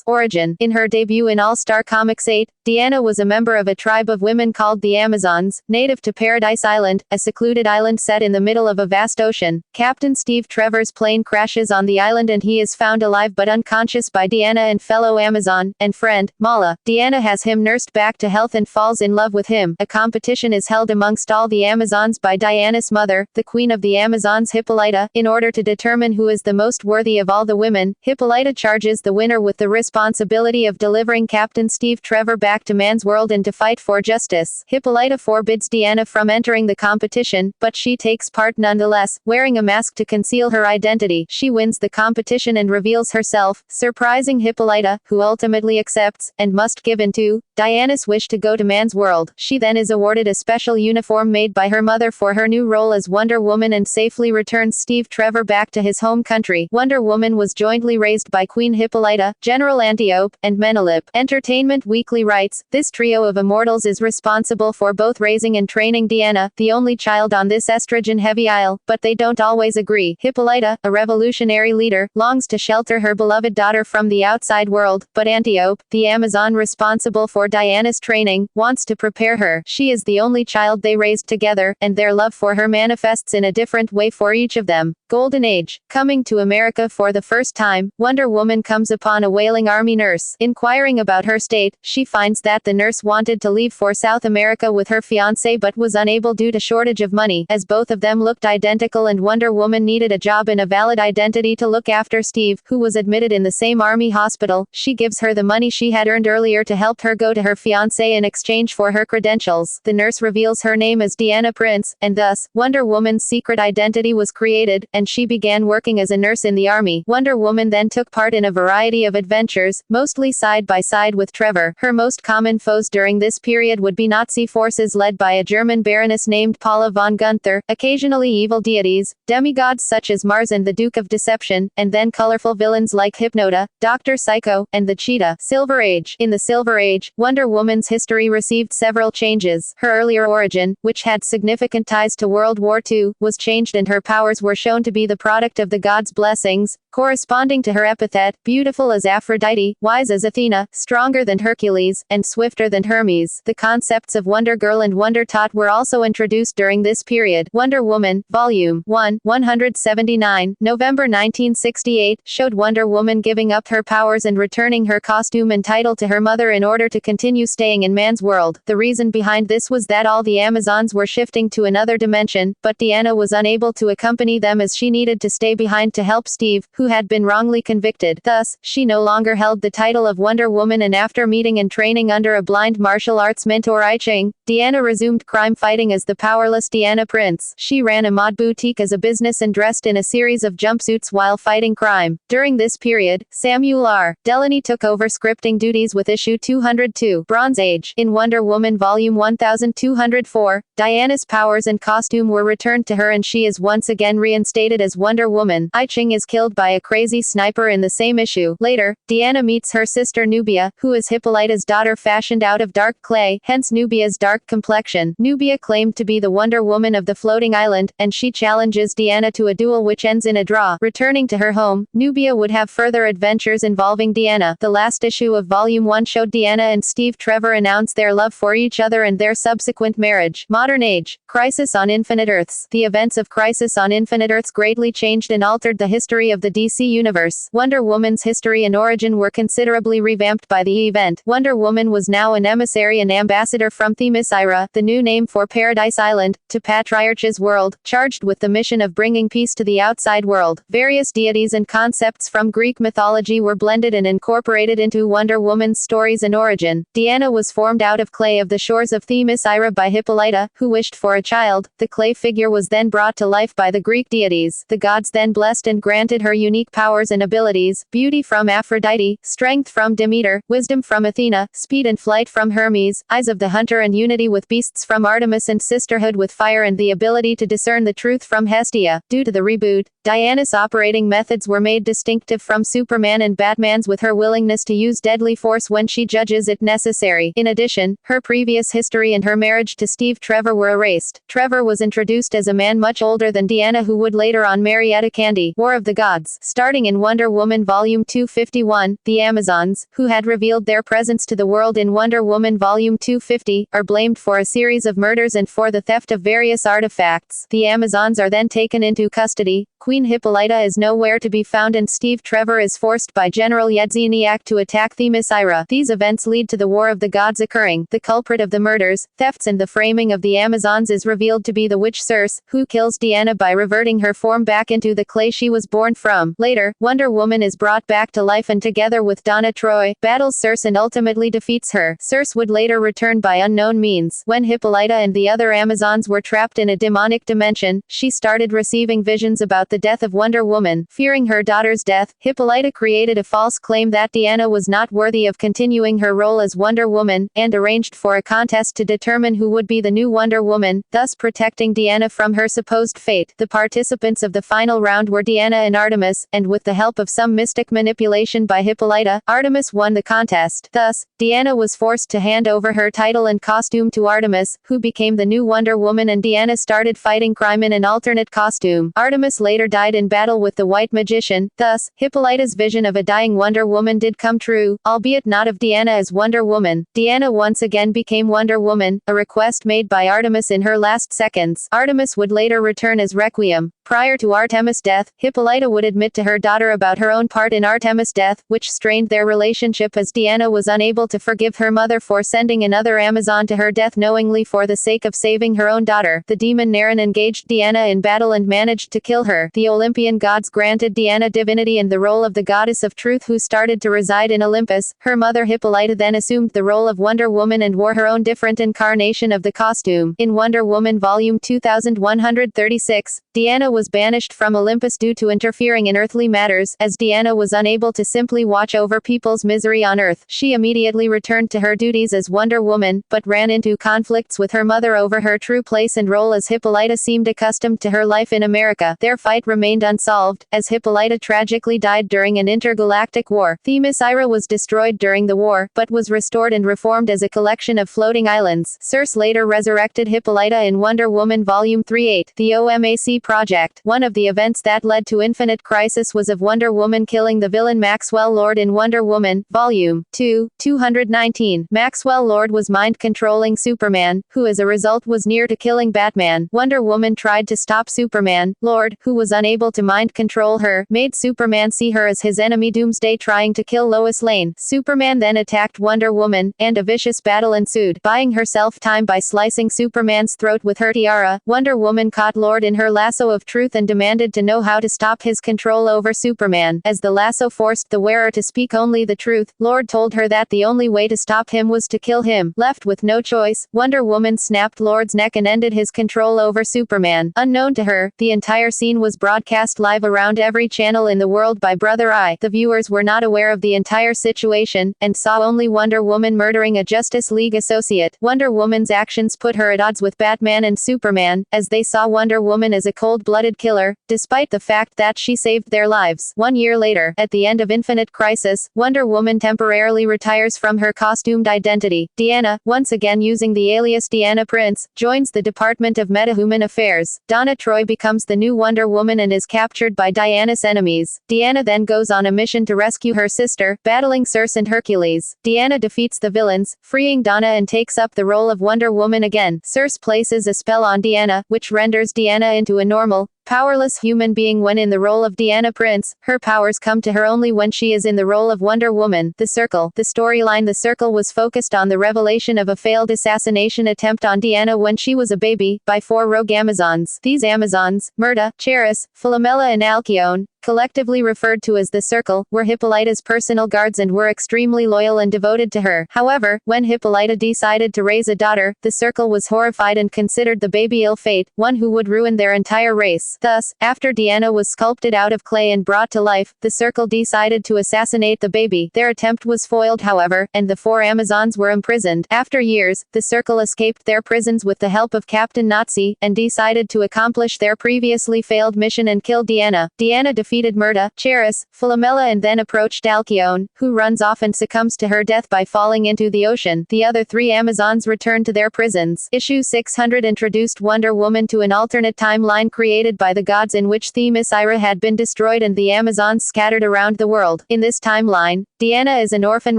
Origin. In her debut in All-Star Comics 8, Diana was a member of a tribe of women called the Amazons, native to Paradise Island, a secluded island set in the middle of a vast ocean. Captain Steve Trevor's plane crashes on the island and he is found alive but unconscious by Diana and fellow Amazon and friend, Mala. Diana has him nursed back to health and falls in love with him. A competition is held amongst all the Amazons by Diana's mother, the queen of the Amazons Hippolyta, in order to determine who is the most worthy of all the women. Hippolyta charges the winner with the responsibility of delivering Captain Steve Trevor back to man's world and to fight for justice. Hippolyta forbids Diana from entering the competition, but she takes part nonetheless, wearing a mask to conceal her identity. She wins the competition and reveals herself, surprising Hippolyta, who ultimately accepts, and must give in to, Diana's wish to go to man's world. She then is awarded a special uniform made by her mother for her new role as Wonder Woman and safely returns Steve Trevor back to his home country. Wonder Woman was jointly raised by Queen Hippolyta, General Antiope, and Menelip. Entertainment Weekly writes, this trio of immortals is responsible for both raising and training Diana, the only child on this estrogen-heavy isle, but they don't always agree. Hippolyta, a revolutionary leader, longs to shelter her beloved daughter from the outside world, but Antiope, the Amazon responsible for Diana's training, wants to prepare her. She is the only child they raised together, and their love for her manifests in a different way for each of them. Golden Age. Coming to America for the first time, Wonder Woman comes upon a wailing army nurse. Inquiring about her state, she finds that the nurse wanted to leave for South America with her fiancé but was unable due to shortage of money, as both of them looked identical and Wonder Woman needed a job and a valid identity to look after Steve, who was admitted in the same army hospital. She gives her the money she had earned earlier to help her go to her fiancé in exchange for her credentials. The nurse reveals her name as Deanna Prince, and thus, Wonder Woman's secret identity was created, and she began working as a nurse in the army. Wonder Woman then took part in a variety of adventures, mostly side by side with Trevor. Her most common foes during this period would be Nazi forces led by a German baroness named Paula von Gunther, occasionally evil deities, demigods such as Mars and the Duke of Deception, and then colorful villains like Hypnota, Dr. Psycho, and the Cheetah. Silver Age. In the Silver Age, Wonder Woman's history received several changes. Her earlier origin, which had significant ties to World War II, was changed and her powers were shown to be the product of the gods' blessings, corresponding to her epithet: beautiful as Aphrodite, wise as Athena, stronger than Hercules, and swifter than Hermes. The concepts of Wonder Girl and Wonder Tot were also introduced during this period. Wonder Woman, Volume 1, 179, November 1968, showed Wonder Woman giving up her powers and returning her costume and title to her mother in order to continue staying in man's world. The reason behind this was that all the Amazons were shifting to another dimension, but Deanna was unable to accompany them as she needed to stay behind to help Steve, who had been wrongly convicted. Thus, she no longer held the title of Wonder Woman, and after meeting and training under a blind martial arts mentor I Ching, Deanna resumed crime fighting as the powerless Deanna Prince. She ran a mod boutique as a business and dressed in a series of jumpsuits while fighting crime. During this period, Samuel R. Delany took over scripting duties with issue 202, Bronze Age. In Wonder Woman Volume 1204, Diana's powers and costume were returned to her and she is once again reinstated as Wonder Woman. I Ching is killed by a crazy sniper in the same issue. Later, Deanna meets her sister Nubia, who is Hippolyta's daughter fashioned out of dark clay, hence Nubia's dark complexion. Nubia claimed to be the Wonder Woman of the floating island, and she challenges Deanna to a duel which ends in a draw. Returning to her home, Nubia would have further adventures involving Deanna. The last issue of Volume 1 showed Deanna and Steve Trevor announce their love for each other and their subsequent marriage. Modern Age. Crisis on Infinite Earths. The events of Crisis on Infinite Earths greatly changed and altered the history of the DC Universe. Wonder Woman's history and origin were considerably revamped by the event. Wonder Woman was now an emissary and ambassador from Themyscira, the new name for Paradise Island, to Patriarch's world, charged with the mission of bringing peace to the outside world. Various deities and concepts from Greek mythology were blended and incorporated into Wonder Woman's stories and origin. Deanna was formed out of clay of the shores of Themyscira by Hippolyta, who wished for a child. The clay figure was then brought to life by the Greek deities. The gods then blessed and granted her unique powers and abilities: beauty from Aphrodite, strength from Demeter, wisdom from Athena, speed and flight from Hermes, eyes of the hunter and unity with beasts from Artemis, and sisterhood with fire and the ability to discern the truth from Hestia. Due to the reboot, Diana's operating methods were made distinctive from Superman and Batman's, with her willingness to use deadly force when she judges it necessary. In addition, her previous history and her marriage to Steve Trevor were erased. Trevor was introduced as a man much older than Deanna, who would later on marry Etta Candy. War of the Gods. Starting in Wonder Woman Volume 251, the Amazons, who had revealed their presence to the world in Wonder Woman Volume 250, are blamed for a series of murders and for the theft of various artifacts. The Amazons are then taken into custody. Queen Hippolyta is nowhere to be found and Steve Trevor is forced by General Yedzeniak to attack Themyscira. These events lead to the War of the Gods occurring. The culprit of the murders, thefts and the framing of the Amazons is revealed to be the witch Circe, who kills Deanna by reverting her form back into the clay she was born from. Later, Wonder Woman is brought back to life and together with Donna Troy, battles Circe and ultimately defeats her. Circe would later return by unknown means. When Hippolyta and the other Amazons were trapped in a demonic dimension, she started receiving visions about the death of Wonder Woman. Fearing her daughter's death, Hippolyta created a false claim that Deanna was not worthy of continuing her role as Wonder Woman, and arranged for a contest to determine who would be the new Wonder Woman, thus protecting Deanna from her supposed fate. The participants of the final round were Deanna and Artemis, and with the help of some mystic manipulation by Hippolyta, Artemis won the contest. Thus, Deanna was forced to hand over her title and costume to Artemis, who became the new Wonder Woman, and Deanna started fighting crime in an alternate costume. Artemis later died in battle with the White Magician. Thus, Hippolyta's vision of a dying Wonder Woman did come true, albeit not of Deanna as Wonder Woman. Deanna once again became Wonder Woman, a request made by Artemis in her last seconds. Artemis would later return as Requiem. Prior to Artemis' death, Hippolyta would admit to her daughter about her own part in Artemis' death, which strained their relationship as Diana was unable to forgive her mother for sending another Amazon to her death knowingly for the sake of saving her own daughter. The demon Naren engaged Diana in battle and managed to kill her. The Olympian gods granted Diana divinity and the role of the goddess of truth who started to reside in Olympus. Her mother Hippolyta then assumed the role of Wonder Woman and wore her own different incarnation of the costume. In Wonder Woman Volume 2136, Diana was banished from Olympus due to interfering in earthly matters. As Diana was unable to simply watch over people's misery on Earth, she immediately returned to her duties as Wonder Woman, but ran into conflicts with her mother over her true place and role as Hippolyta seemed accustomed to her life in America. Their fight remained unsolved, as Hippolyta tragically died during an intergalactic war. Themyscira was destroyed during the war, but was restored and reformed as a collection of floating islands. Circe later resurrected Hippolyta in Wonder Woman Volume 38. The OMAC Project. One of the events that led to Infinite Crisis was of Wonder Woman killing the villain Maxwell Lord in Wonder Woman Volume 2, 219. Maxwell Lord was mind-controlling Superman, who as a result was near to killing Batman. Wonder Woman tried to stop Superman. Lord, who was unable to mind-control her, made Superman see her as his enemy Doomsday trying to kill Lois Lane. Superman then attacked Wonder Woman, and a vicious battle ensued. Buying herself time by slicing Superman's throat with her tiara, Wonder Woman caught Lord in her lasso of truth and demanded to know how to stop his control over Superman. As the lasso forced the wearer to speak only the truth, Lord told her that the only way to stop him was to kill him. Left with no choice, Wonder Woman snapped Lord's neck and ended his control over Superman. Unknown to her, the entire scene was broadcast live around every channel in the world by Brother Eye. The viewers were not aware of the entire situation, and saw only Wonder Woman murdering a Justice League associate. Wonder Woman's actions put her at odds with Batman and Superman, as they saw Wonder Woman as a cold-blooded killer, despite the fact that she saved their lives. 1 year later, at the end of Infinite Crisis, Wonder Woman temporarily retires from her costumed identity. Diana, once again using the alias Diana Prince, joins the Department of Metahuman Affairs. Donna Troy becomes the new Wonder Woman and is captured by Diana's enemies. Diana then goes on a mission to rescue her sister, battling Circe and Hercules. Diana defeats the villains, freeing Donna and takes up the role of Wonder Woman again. Circe places a spell on Diana, which renders Diana into a normal, powerless human being when in the role of Diana Prince. Her powers come to her only when she is in the role of Wonder Woman. The Circle. The storyline The Circle was focused on the revelation of a failed assassination attempt on Diana when she was a baby, by 4 rogue Amazons. These Amazons, Myrta, Charis, Philomela and Alcyone, collectively referred to as the Circle, were Hippolyta's personal guards and were extremely loyal and devoted to her. However, when Hippolyta decided to raise a daughter, the Circle was horrified and considered the baby ill fate, one who would ruin their entire race. Thus, after Diana was sculpted out of clay and brought to life, the Circle decided to assassinate the baby. Their attempt was foiled however, and the 4 Amazons were imprisoned. After years, the Circle escaped their prisons with the help of Captain Nazi, and decided to accomplish their previously failed mission and kill Diana. Diana defeated Myrta, Charis, Philomela and then approached Alcyone, who runs off and succumbs to her death by falling into the ocean. The other 3 Amazons returned to their prisons. Issue 600 introduced Wonder Woman to an alternate timeline created by the gods in which Themyscira had been destroyed and the Amazons scattered around the world. In this timeline, Diana is an orphan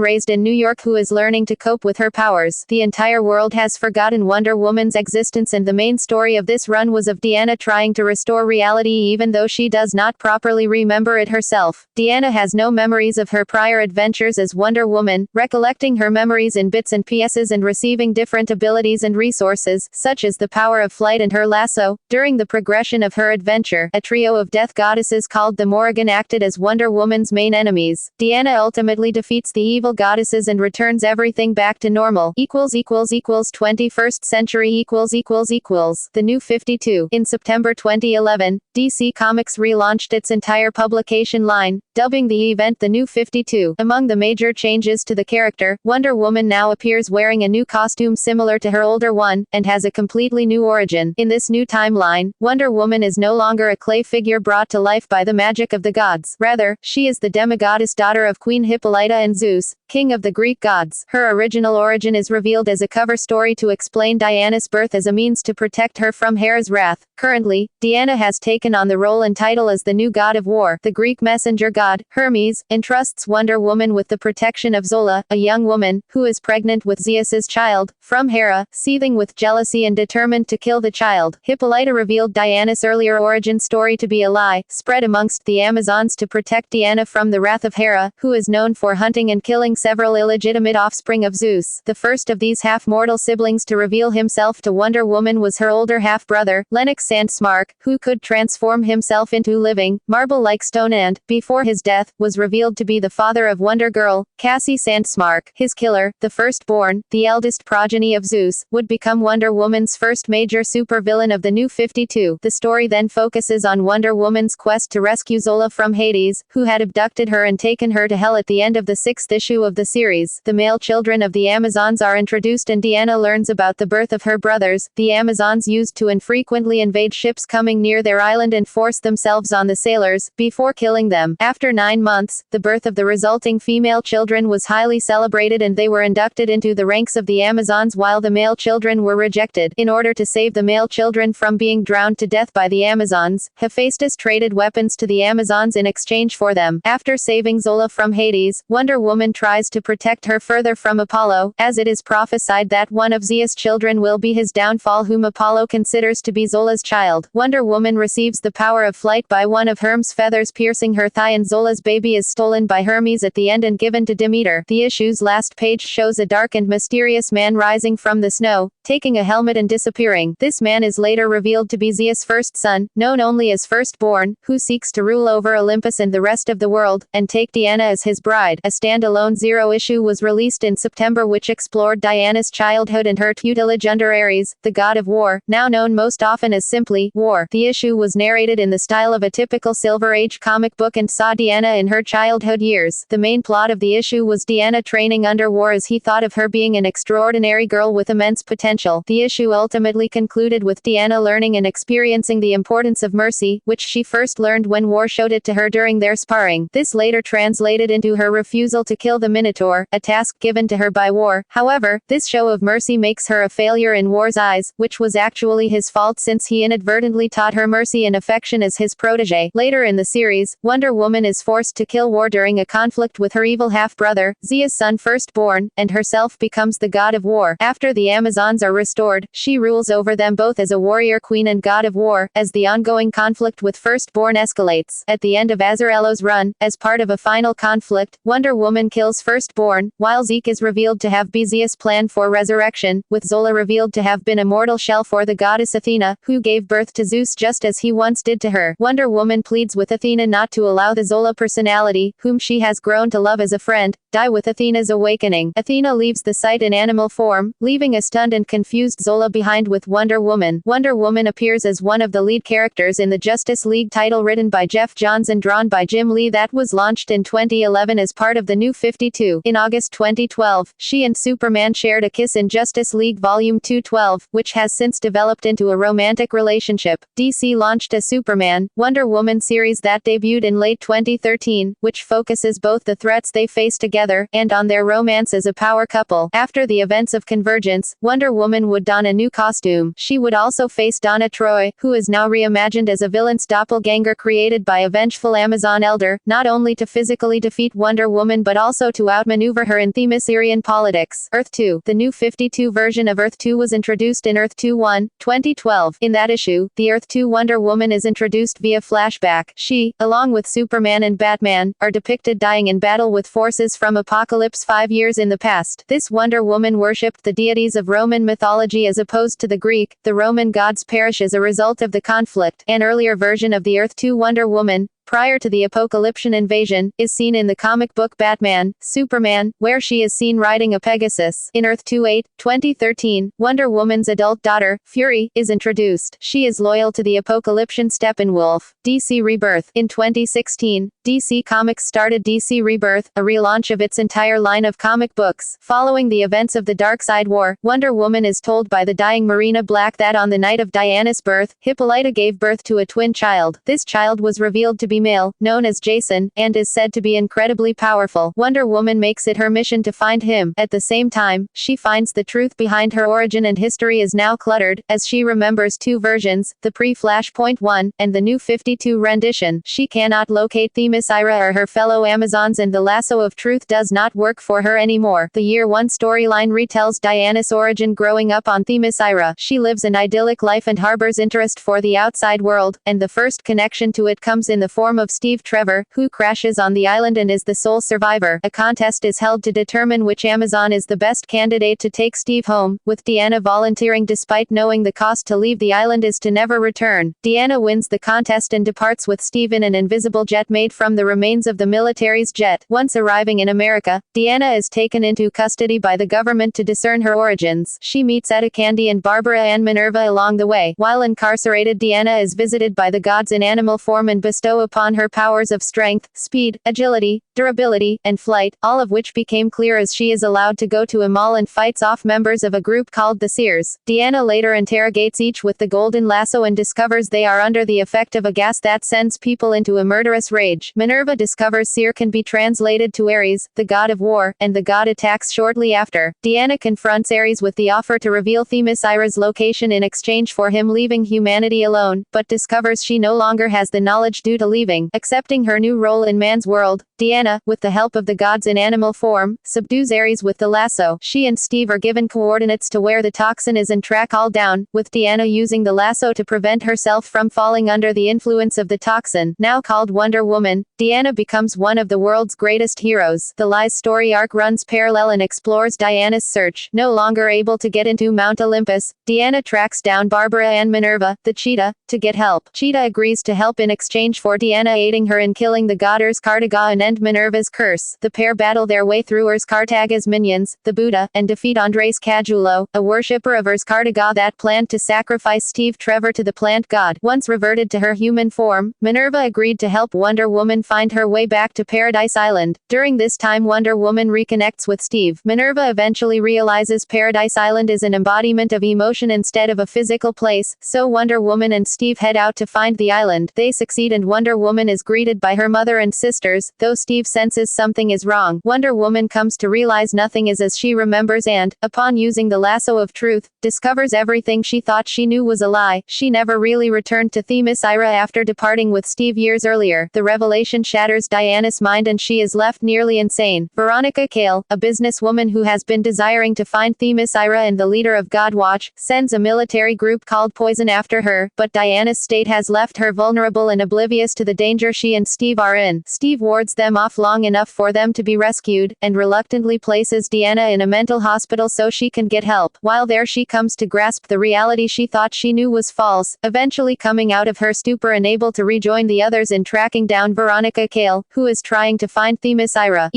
raised in New York who is learning to cope with her powers. The entire world has forgotten Wonder Woman's existence and the main story of this run was of Diana trying to restore reality even though she does not properly remember it herself. Diana has no memories of her prior adventures as Wonder Woman, recollecting her memories in bits and pieces and receiving different abilities and resources, such as the power of flight and her lasso. During the progression of her adventure, a trio of death goddesses called the Morrigan acted as Wonder Woman's main enemies. Diana ultimately defeats the evil goddesses and returns everything back to normal. 21st century The New 52. In September 2011, DC Comics relaunched its entire publication line, dubbing the event The New 52. Among the major changes to the character, Wonder Woman now appears wearing a new costume similar to her older one, and has a completely new origin. In this new timeline, Wonder Woman is no longer a clay figure brought to life by the magic of the gods. Rather, she is the demigoddess daughter of Queen Hippolyta and Zeus, king of the Greek gods. Her original origin is revealed as a cover story to explain Diana's birth as a means to protect her from Hera's wrath. Currently, Diana has taken on the role and title as the new god of war, the Greek messenger god. god, Hermes, entrusts Wonder Woman with the protection of Zola, a young woman, who is pregnant with Zeus's child, from Hera, seething with jealousy and determined to kill the child. Hippolyta revealed Diana's earlier origin story to be a lie, spread amongst the Amazons to protect Diana from the wrath of Hera, who is known for hunting and killing several illegitimate offspring of Zeus. The first of these half-mortal siblings to reveal himself to Wonder Woman was her older half-brother, Lennox Sandsmark, who could transform himself into living, marble-like stone and, before his death, was revealed to be the father of Wonder Girl, Cassie Sandsmark. His killer, the firstborn, the eldest progeny of Zeus, would become Wonder Woman's first major supervillain of the New 52. The story then focuses on Wonder Woman's quest to rescue Zola from Hades, who had abducted her and taken her to Hell at the end of the 6th issue of the series. The male children of the Amazons are introduced and Diana learns about the birth of her brothers, the Amazons used to infrequently invade ships coming near their island and force themselves on the sailors, before killing them. After 9 months, the birth of the resulting female children was highly celebrated and they were inducted into the ranks of the Amazons while the male children were rejected. In order to save the male children from being drowned to death by the Amazons, Hephaestus traded weapons to the Amazons in exchange for them. After saving Zola from Hades, Wonder Woman tries to protect her further from Apollo, as it is prophesied that one of Zeus' children will be his downfall, whom Apollo considers to be Zola's child. Wonder Woman receives the power of flight by one of Hermes' feathers piercing her thigh, and Zola's baby is stolen by Hermes at the end and given to Demeter. The issue's last page shows a dark and mysterious man rising from the snow, taking a helmet and disappearing. This man is later revealed to be Zeus' first son, known only as Firstborn, who seeks to rule over Olympus and the rest of the world, and take Diana as his bride. A standalone Zero issue was released in September which explored Diana's childhood and her tutelage under Ares, the god of war, now known most often as simply War. The issue was narrated in the style of a typical Silver Age comic book and saw Diana in her childhood years. The main plot of the issue was Diana training under War as he thought of her being an extraordinary girl with immense potential. The issue ultimately concluded with Diana learning and experiencing the importance of mercy, which she first learned when War showed it to her during their sparring. This later translated into her refusal to kill the Minotaur, a task given to her by War. However, this show of mercy makes her a failure in War's eyes, which was actually his fault since he inadvertently taught her mercy and affection as his protege. Later in the series, Wonder Woman is forced to kill War during a conflict with her evil half-brother, Zeus' son Firstborn, and herself becomes the god of war. After the Amazons are restored, she rules over them both as a warrior queen and god of war, as the ongoing conflict with Firstborn escalates. At the end of Azzarello's run, as part of a final conflict, Wonder Woman kills Firstborn, while Zeke is revealed to have been Zeus' plan for resurrection, with Zola revealed to have been a mortal shell for the goddess Athena, who gave birth to Zeus just as he once did to her. Wonder Woman pleads with Athena not to allow the Zola personality, whom she has grown to love as a friend, die with Athena's awakening. Athena leaves the site in animal form, leaving a stunned and confused Zola behind with Wonder Woman. Wonder Woman appears as one of the lead characters in the Justice League title written by Jeff Johns and drawn by Jim Lee that was launched in 2011 as part of the New 52. In August 2012, she and Superman shared a kiss in Justice League Volume 212, which has since developed into a romantic relationship. DC launched a Superman, Wonder Woman series that debuted in late 2013, which focuses both the threats they face together, and on their romance as a power couple. After the events of Convergence, Wonder Woman would don a new costume. She would also face Donna Troy, who is now reimagined as a villain's doppelganger created by a vengeful Amazon elder, not only to physically defeat Wonder Woman but also to outmaneuver her in Themyscirian politics. Earth 2. The New 52 version of Earth 2 was introduced in Earth 2-1, 2012. In that issue, the Earth 2 Wonder Woman is introduced via flashback. She, along with Superman and Batman, are depicted dying in battle with forces from Apocalypse 5 years in the past. This Wonder Woman worshipped the deities of Roman mythology as opposed to the Greek. The Roman gods perish as a result of the conflict. An earlier version of the Earth 2 Wonder Woman, prior to the Apocalyptian invasion, is seen in the comic book Batman, Superman, where she is seen riding a Pegasus. In Earth 2-8, 2013, Wonder Woman's adult daughter, Fury, is introduced. She is loyal to the Apocalyptian Steppenwolf. DC Rebirth. In 2016, DC Comics started DC Rebirth, a relaunch of its entire line of comic books. Following the events of the Darkseid War, Wonder Woman is told by the dying Marina Black that on the night of Diana's birth, Hippolyta gave birth to a twin child. This child was revealed to be baby male, known as Jason, and is said to be incredibly powerful. Wonder Woman makes it her mission to find him. At the same time, she finds the truth behind her origin, and history is now cluttered, as she remembers two versions, the pre-Flashpoint one, and the new 52 rendition. She cannot locate Themyscira or her fellow Amazons, and the lasso of truth does not work for her anymore. The Year One storyline retells Diana's origin growing up on Themyscira. She lives an idyllic life and harbors interest for the outside world, and the first connection to it comes in the form of Steve Trevor, who crashes on the island and is the sole survivor. A contest is held to determine which Amazon is the best candidate to take Steve home, with Deanna volunteering despite knowing the cost to leave the island is to never return. Deanna wins the contest and departs with Steve in an invisible jet made from the remains of the military's jet. Once arriving in America, Deanna is taken into custody by the government to discern her origins. She meets Etta Candy and Barbara and Minerva along the way. While incarcerated, Deanna is visited by the gods in animal form and bestow upon her powers of strength, speed, agility, durability, and flight, all of which became clear as she is allowed to go to a mall and fights off members of a group called the Seers. Deanna later interrogates each with the golden lasso and discovers they are under the effect of a gas that sends people into a murderous rage. Minerva discovers Seer can be translated to Ares, the god of war, and the god attacks shortly after. Deanna confronts Ares with the offer to reveal Themyscira's location in exchange for him leaving humanity alone, but discovers she no longer has the knowledge due to leaving. Accepting her new role in man's world, Deanna, with the help of the gods in animal form, subdues Ares with the lasso. She and Steve are given coordinates to where the toxin is and track all down, with Deanna using the lasso to prevent herself from falling under the influence of the toxin. Now called Wonder Woman, Deanna becomes one of the world's greatest heroes. The Lies story arc runs parallel and explores Diana's search. No longer able to get into Mount Olympus, Deanna tracks down Barbara and Minerva, the cheetah, to get help. Cheetah agrees to help in exchange for Deanna aiding her in killing the goddess Cartaga and end Minerva's curse. The pair battle their way through Urs Cartaga's minions, the Buddha, and defeat Andres Cajulo, a worshipper of Urs Cartaga that planned to sacrifice Steve Trevor to the plant god. Once reverted to her human form, Minerva agreed to help Wonder Woman find her way back to Paradise Island. During this time, Wonder Woman reconnects with Steve. Minerva eventually realizes Paradise Island is an embodiment of emotion instead of a physical place, so Wonder Woman and Steve head out to find the island. They succeed and Wonder Woman is greeted by her mother and sisters, though Steve senses something is wrong. Wonder Woman comes to realize nothing is as she remembers and, upon using the lasso of truth, discovers everything she thought she knew was a lie. She never really returned to Themyscira after departing with Steve years earlier. The revelation shatters Diana's mind and she is left nearly insane. Veronica Cale, a businesswoman who has been desiring to find Themyscira and the leader of Godwatch, sends a military group called Poison after her, but Diana's state has left her vulnerable and oblivious to the danger she and Steve are in. Steve wards them off long enough for them to be rescued, and reluctantly places Deanna in a mental hospital so she can get help. While there she comes to grasp the reality she thought she knew was false, eventually coming out of her stupor and able to rejoin the others in tracking down Veronica Cale, who is trying to find Themyscira.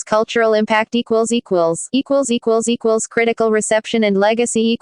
Cultural impact critical reception and legacy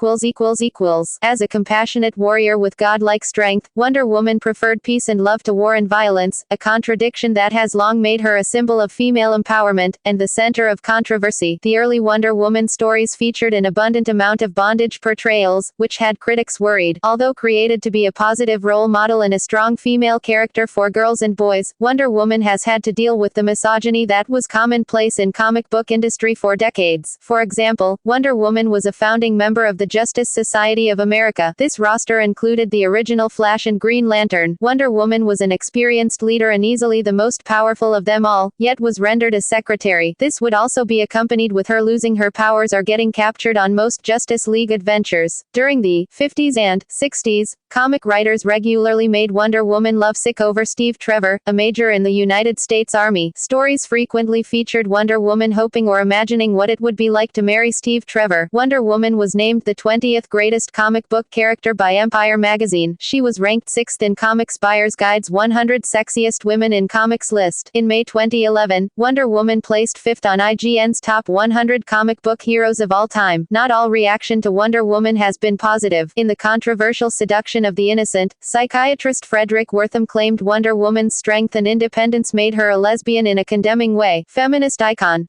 As a compassionate warrior with godlike strength, Wonder Woman preferred peace and love to war and violence, a contradiction that has long made her a symbol of female empowerment, and the center of controversy. The early Wonder Woman stories featured an abundant amount of bondage portrayals, which had critics worried. Although created to be a positive role model and a strong female character for girls and boys, Wonder Woman has had to deal with the misogyny that was commonplace in comic book industry for decades. For example, Wonder Woman was a founding member of the Justice Society of America. This roster included the original Flash and Green Lantern. Wonder Woman was an experienced leader and easily the most powerful of them all, yet was rendered a secretary. This would also be accompanied with her losing her powers or getting captured on most Justice League adventures. During the 50s and 60s, comic writers regularly made Wonder Woman lovesick over Steve Trevor, a major in the United States Army. Stories frequently featured Wonder Woman hoping or imagining what it would be like to marry Steve Trevor. Wonder Woman was named the 20th greatest comic book character by Empire magazine. She was ranked 6th in Comics Buyer's Guide's 100 Sexiest Women in Comics list. In May 2011, Wonder Woman placed 5th on IGN's Top 100 Comic Book Heroes of All Time. Not all reaction to Wonder Woman has been positive. In the controversial Seduction of the Innocent, psychiatrist Frederick Wortham claimed Wonder Woman's strength and independence made her a lesbian in a condemning way. Feminist icon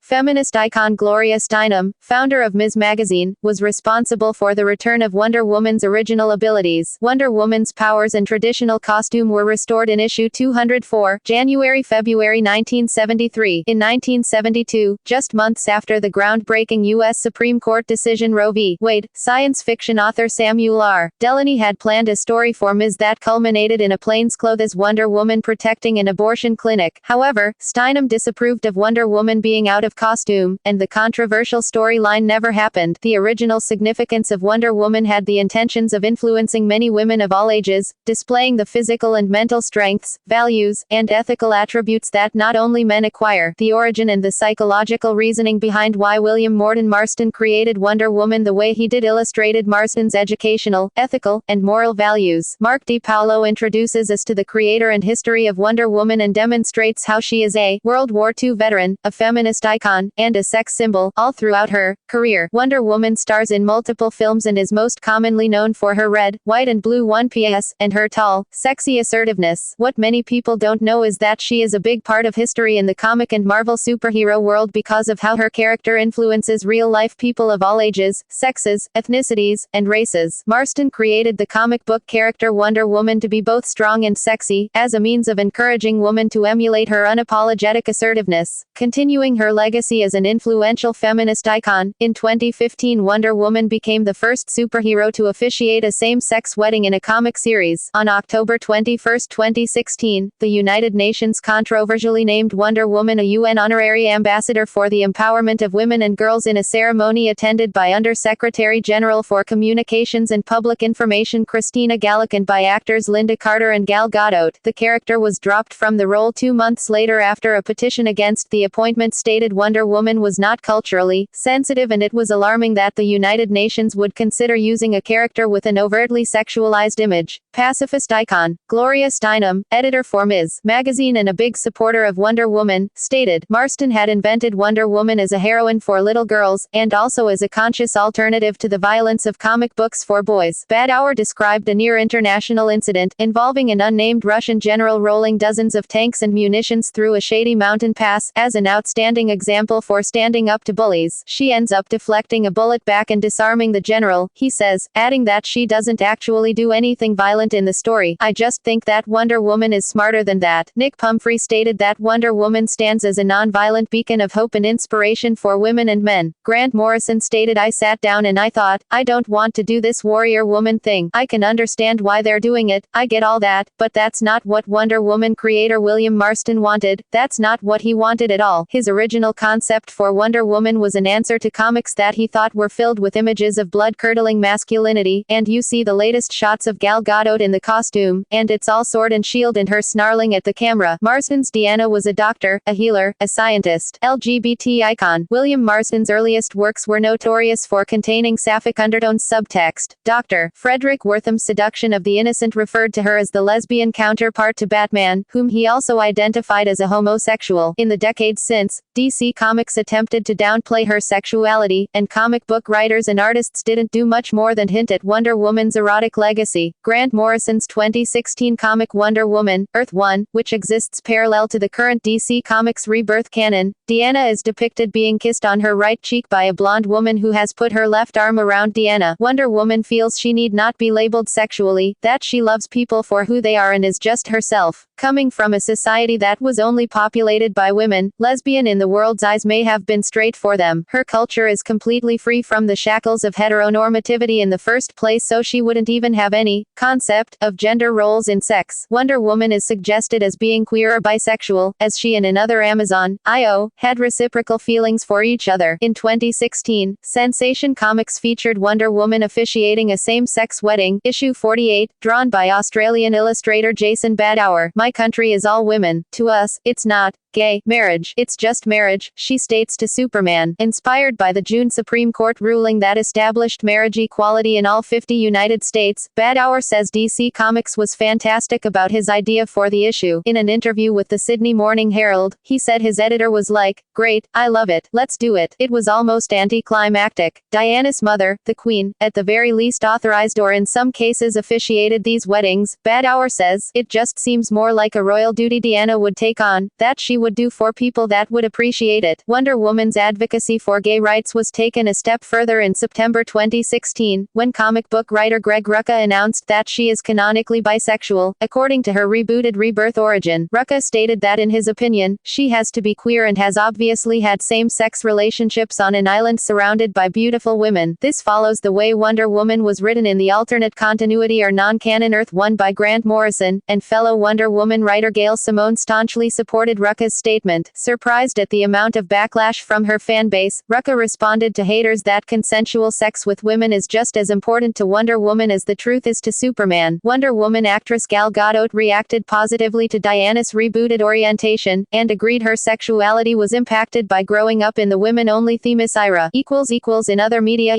Gloria Steinem, founder of Ms. Magazine, was responsible for the return of Wonder Woman's original abilities. Wonder Woman's powers and traditional costume were restored initially issue 204, January-February 1973. In 1972, just months after the groundbreaking U.S. Supreme Court decision Roe v. Wade, science fiction author Samuel R. Delany had planned a story for Ms. that culminated in a plainclothes Wonder Woman protecting an abortion clinic. However, Steinem disapproved of Wonder Woman being out of costume, and the controversial storyline never happened. The original significance of Wonder Woman had the intentions of influencing many women of all ages, displaying the physical and mental strengths, values, and ethical attributes that not only men acquire. The origin and the psychological reasoning behind why William Morton Marston created Wonder Woman the way he did illustrated Marston's educational, ethical, and moral values. Mark D. Paulo introduces us to the creator and history of Wonder Woman and demonstrates how she is a World War II veteran, a feminist icon, and a sex symbol, all throughout her career. Wonder Woman stars in multiple films and is most commonly known for her red, white and blue one-piece, and her tall, sexy assertiveness. What many people don't know is that she is a big part of history in the comic and Marvel superhero world because of how her character influences real-life people of all ages, sexes, ethnicities, and races. Marston created the comic book character Wonder Woman to be both strong and sexy, as a means of encouraging women to emulate her unapologetic assertiveness, continuing her legacy as an influential feminist icon. In 2015, Wonder Woman became the first superhero to officiate a same-sex wedding in a comic series. On October 21, 2016, the United Nations controversially named Wonder Woman a UN Honorary Ambassador for the Empowerment of Women and Girls in a ceremony attended by Under-Secretary General for Communications and Public Information Christina Gallic and by actors Linda Carter and Gal Gadot. The character was dropped from the role 2 months later after a petition against the appointment stated Wonder Woman was not culturally sensitive, and it was alarming that the United Nations would consider using a character with an overtly sexualized image. Pacifist icon Gloria Steinem, editor for Ms. magazine and a big supporter of Wonder Woman, stated Marston had invented Wonder Woman as a heroine for little girls, and also as a conscious alternative to the violence of comic books for boys. Bad Hour described a near-international incident involving an unnamed Russian general rolling dozens of tanks and munitions through a shady mountain pass as an outstanding example for standing up to bullies. She ends up deflecting a bullet back and disarming the general, he says, adding that she doesn't actually do anything violent in the story. I just think that Wonder Woman is smarter than that. Nick Pumphrey stated that Wonder Woman stands as a non-violent beacon of hope and inspiration for women and men. Grant Morrison stated, I sat down and I thought, I don't want to do this warrior woman thing. I can understand why they're doing it, I get all that, but that's not what Wonder Woman creator William Marston wanted. That's not what he wanted at all. His original concept for Wonder Woman was an answer to comics that he thought were filled with images of blood-curdling masculinity, and you see the latest shots of Gal Gadot in the costume, and it's all sword and shield and her snarling at the camera. Marston's Deanna was a doctor, a healer, a scientist, LGBT icon. William Marston's earliest works were notorious for containing sapphic undertones. Subtext. Dr. Frederick Wortham's Seduction of the Innocent referred to her as the lesbian counterpart to Batman, whom he also identified as a homosexual. In the decades since, DC Comics attempted to downplay her sexuality, and comic book writers and artists didn't do much more than hint at Wonder Woman's erotic legacy. Grant Morrison's 2016 comic Wonder Woman, Earth 1, which exists parallel to the current DC Comics Rebirth canon, Deanna is depicted being kissed on her right cheek by a blonde woman who has put her left arm around Deanna. Wonder Woman feels she need not be labeled sexually, that she loves people for who they are and is just herself. Coming from a society that was only populated by women, lesbian in the world's eyes may have been straight for them. Her culture is completely free from the shackles of heteronormativity in the first place, so she wouldn't even have any concept of gender roles in sex. Wonder Woman is suggested as being queer or bisexual, as she and another Amazon.io had reciprocal feelings for each other. In 2016, Sensation Comics featured Wonder Woman officiating a same-sex wedding, issue 48, drawn by Australian illustrator Jason Badauer. My country is all women. To us, it's not gay marriage, it's just marriage, she states to Superman. Inspired by the June Supreme Court ruling that established marriage equality in all 50 United States, Badauer says DC Comics was fantastic about his idea for the issue. In an interview with the Sydney Morning Herald, he said his editor was like, great, I love it, let's do it. It was almost anticlimactic. Diana's mother, the Queen, at the very least authorized or in some cases officiated these weddings. Badauer says, it just seems more like a royal duty Diana would take on, that she would do for people that would appreciate it. Wonder Woman's advocacy for gay rights was taken a step further in September 2016, when comic book writer Greg Rucka announced that she is canonically bisexual, according to her rebooted Rebirth origin. Rucka stated that in his opinion, she has to be queer and has obviously had same-sex relationships on an island surrounded by beautiful women. This follows the way Wonder Woman was written in the alternate continuity or non-canon Earth 1 by Grant Morrison, and fellow Wonder Woman writer Gail Simone staunchly supported Rucka's statement. Surprised at the amount of backlash from her fanbase, Rucka responded to haters that consensual sex with women is just as important to Wonder Woman as the truth is to Superman. Wonder Woman actress Gal Gadot reacted positively to Diana's rebooted orientation, and agreed her sexuality was impacted by growing up in the women-only Themis era. In other media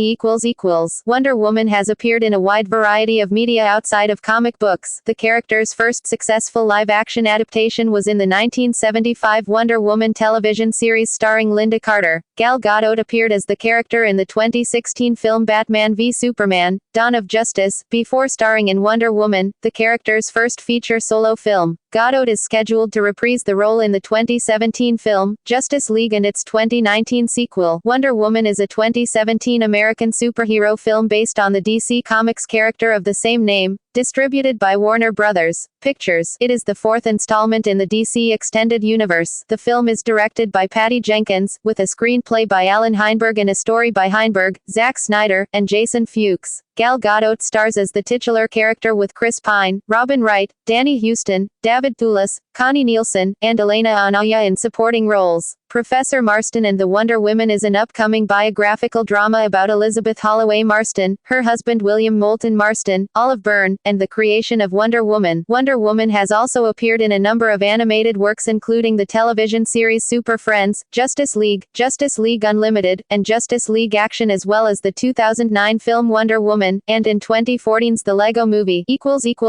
Wonder Woman has appeared in a wide variety of media outside of comic books. The character's first successful live-action adaptation was in the 1975 Wonder Woman television series starring Linda Carter. Gal Gadot appeared as the character in the 2016 film Batman v Superman: Dawn of Justice, before starring in Wonder Woman, the character's first feature solo film. Gadot is scheduled to reprise the role in the 2017 film, Justice League, and its 2019 sequel. Wonder Woman is a 2017 American superhero film based on the DC Comics character of the same name, distributed by Warner Brothers Pictures. It is the fourth installment in the DC Extended Universe. The film is directed by Patty Jenkins, with a screenplay by Alan Heinberg and a story by Heinberg, Zack Snyder, and Jason Fuchs. Gal Gadot stars as the titular character with Chris Pine, Robin Wright, Danny Huston, David Thewlis, Connie Nielsen, and Elena Anaya in supporting roles. Professor Marston and the Wonder Woman is an upcoming biographical drama about Elizabeth Holloway Marston, her husband William Moulton Marston, Olive Byrne, and the creation of Wonder Woman. Wonder Woman has also appeared in a number of animated works including the television series Super Friends, Justice League Unlimited, and Justice League Action, as well as the 2009 film Wonder Woman, and in 2014's The Lego Movie.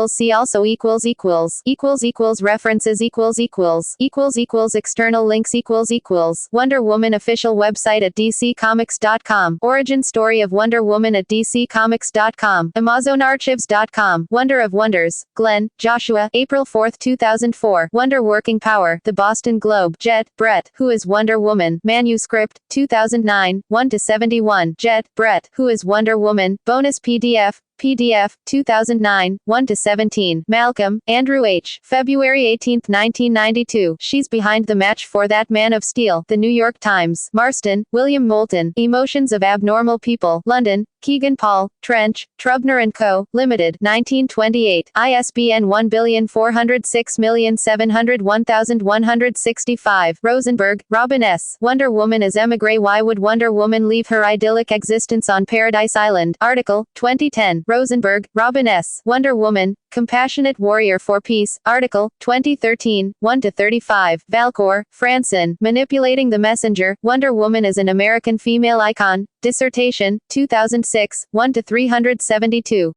See also references external links Wonder Woman official website at dccomics.com. Origin story of Wonder Woman at dccomics.com. AmazonArchives.com. Wonder of Wonders. Glenn, Joshua, April 4, 2004. Wonder Working Power. The Boston Globe. Jet, Brett. Who is Wonder Woman? Manuscript, 2009, 1-71. Jet, Brett. Who is Wonder Woman? Bonus PDF, 2009, 1-17. Malcolm, Andrew H. February 18, 1992. She's behind the match for that Man of Steel. The New York Times. Marston, William Moulton. Emotions of Abnormal People. London, Keegan Paul, Trench, Trubner & Co., Limited, 1928. ISBN 1406701165. Rosenberg, Robin S. Wonder Woman as Emma Gray. Why would Wonder Woman leave her idyllic existence on Paradise Island? Article, 2010. Rosenberg, Robin S. Wonder Woman, Compassionate Warrior for Peace. Article, 2013, 1-35. Valcour, Francine. Manipulating the Messenger. Wonder Woman is an American female icon. Dissertation, 2006, 1-372.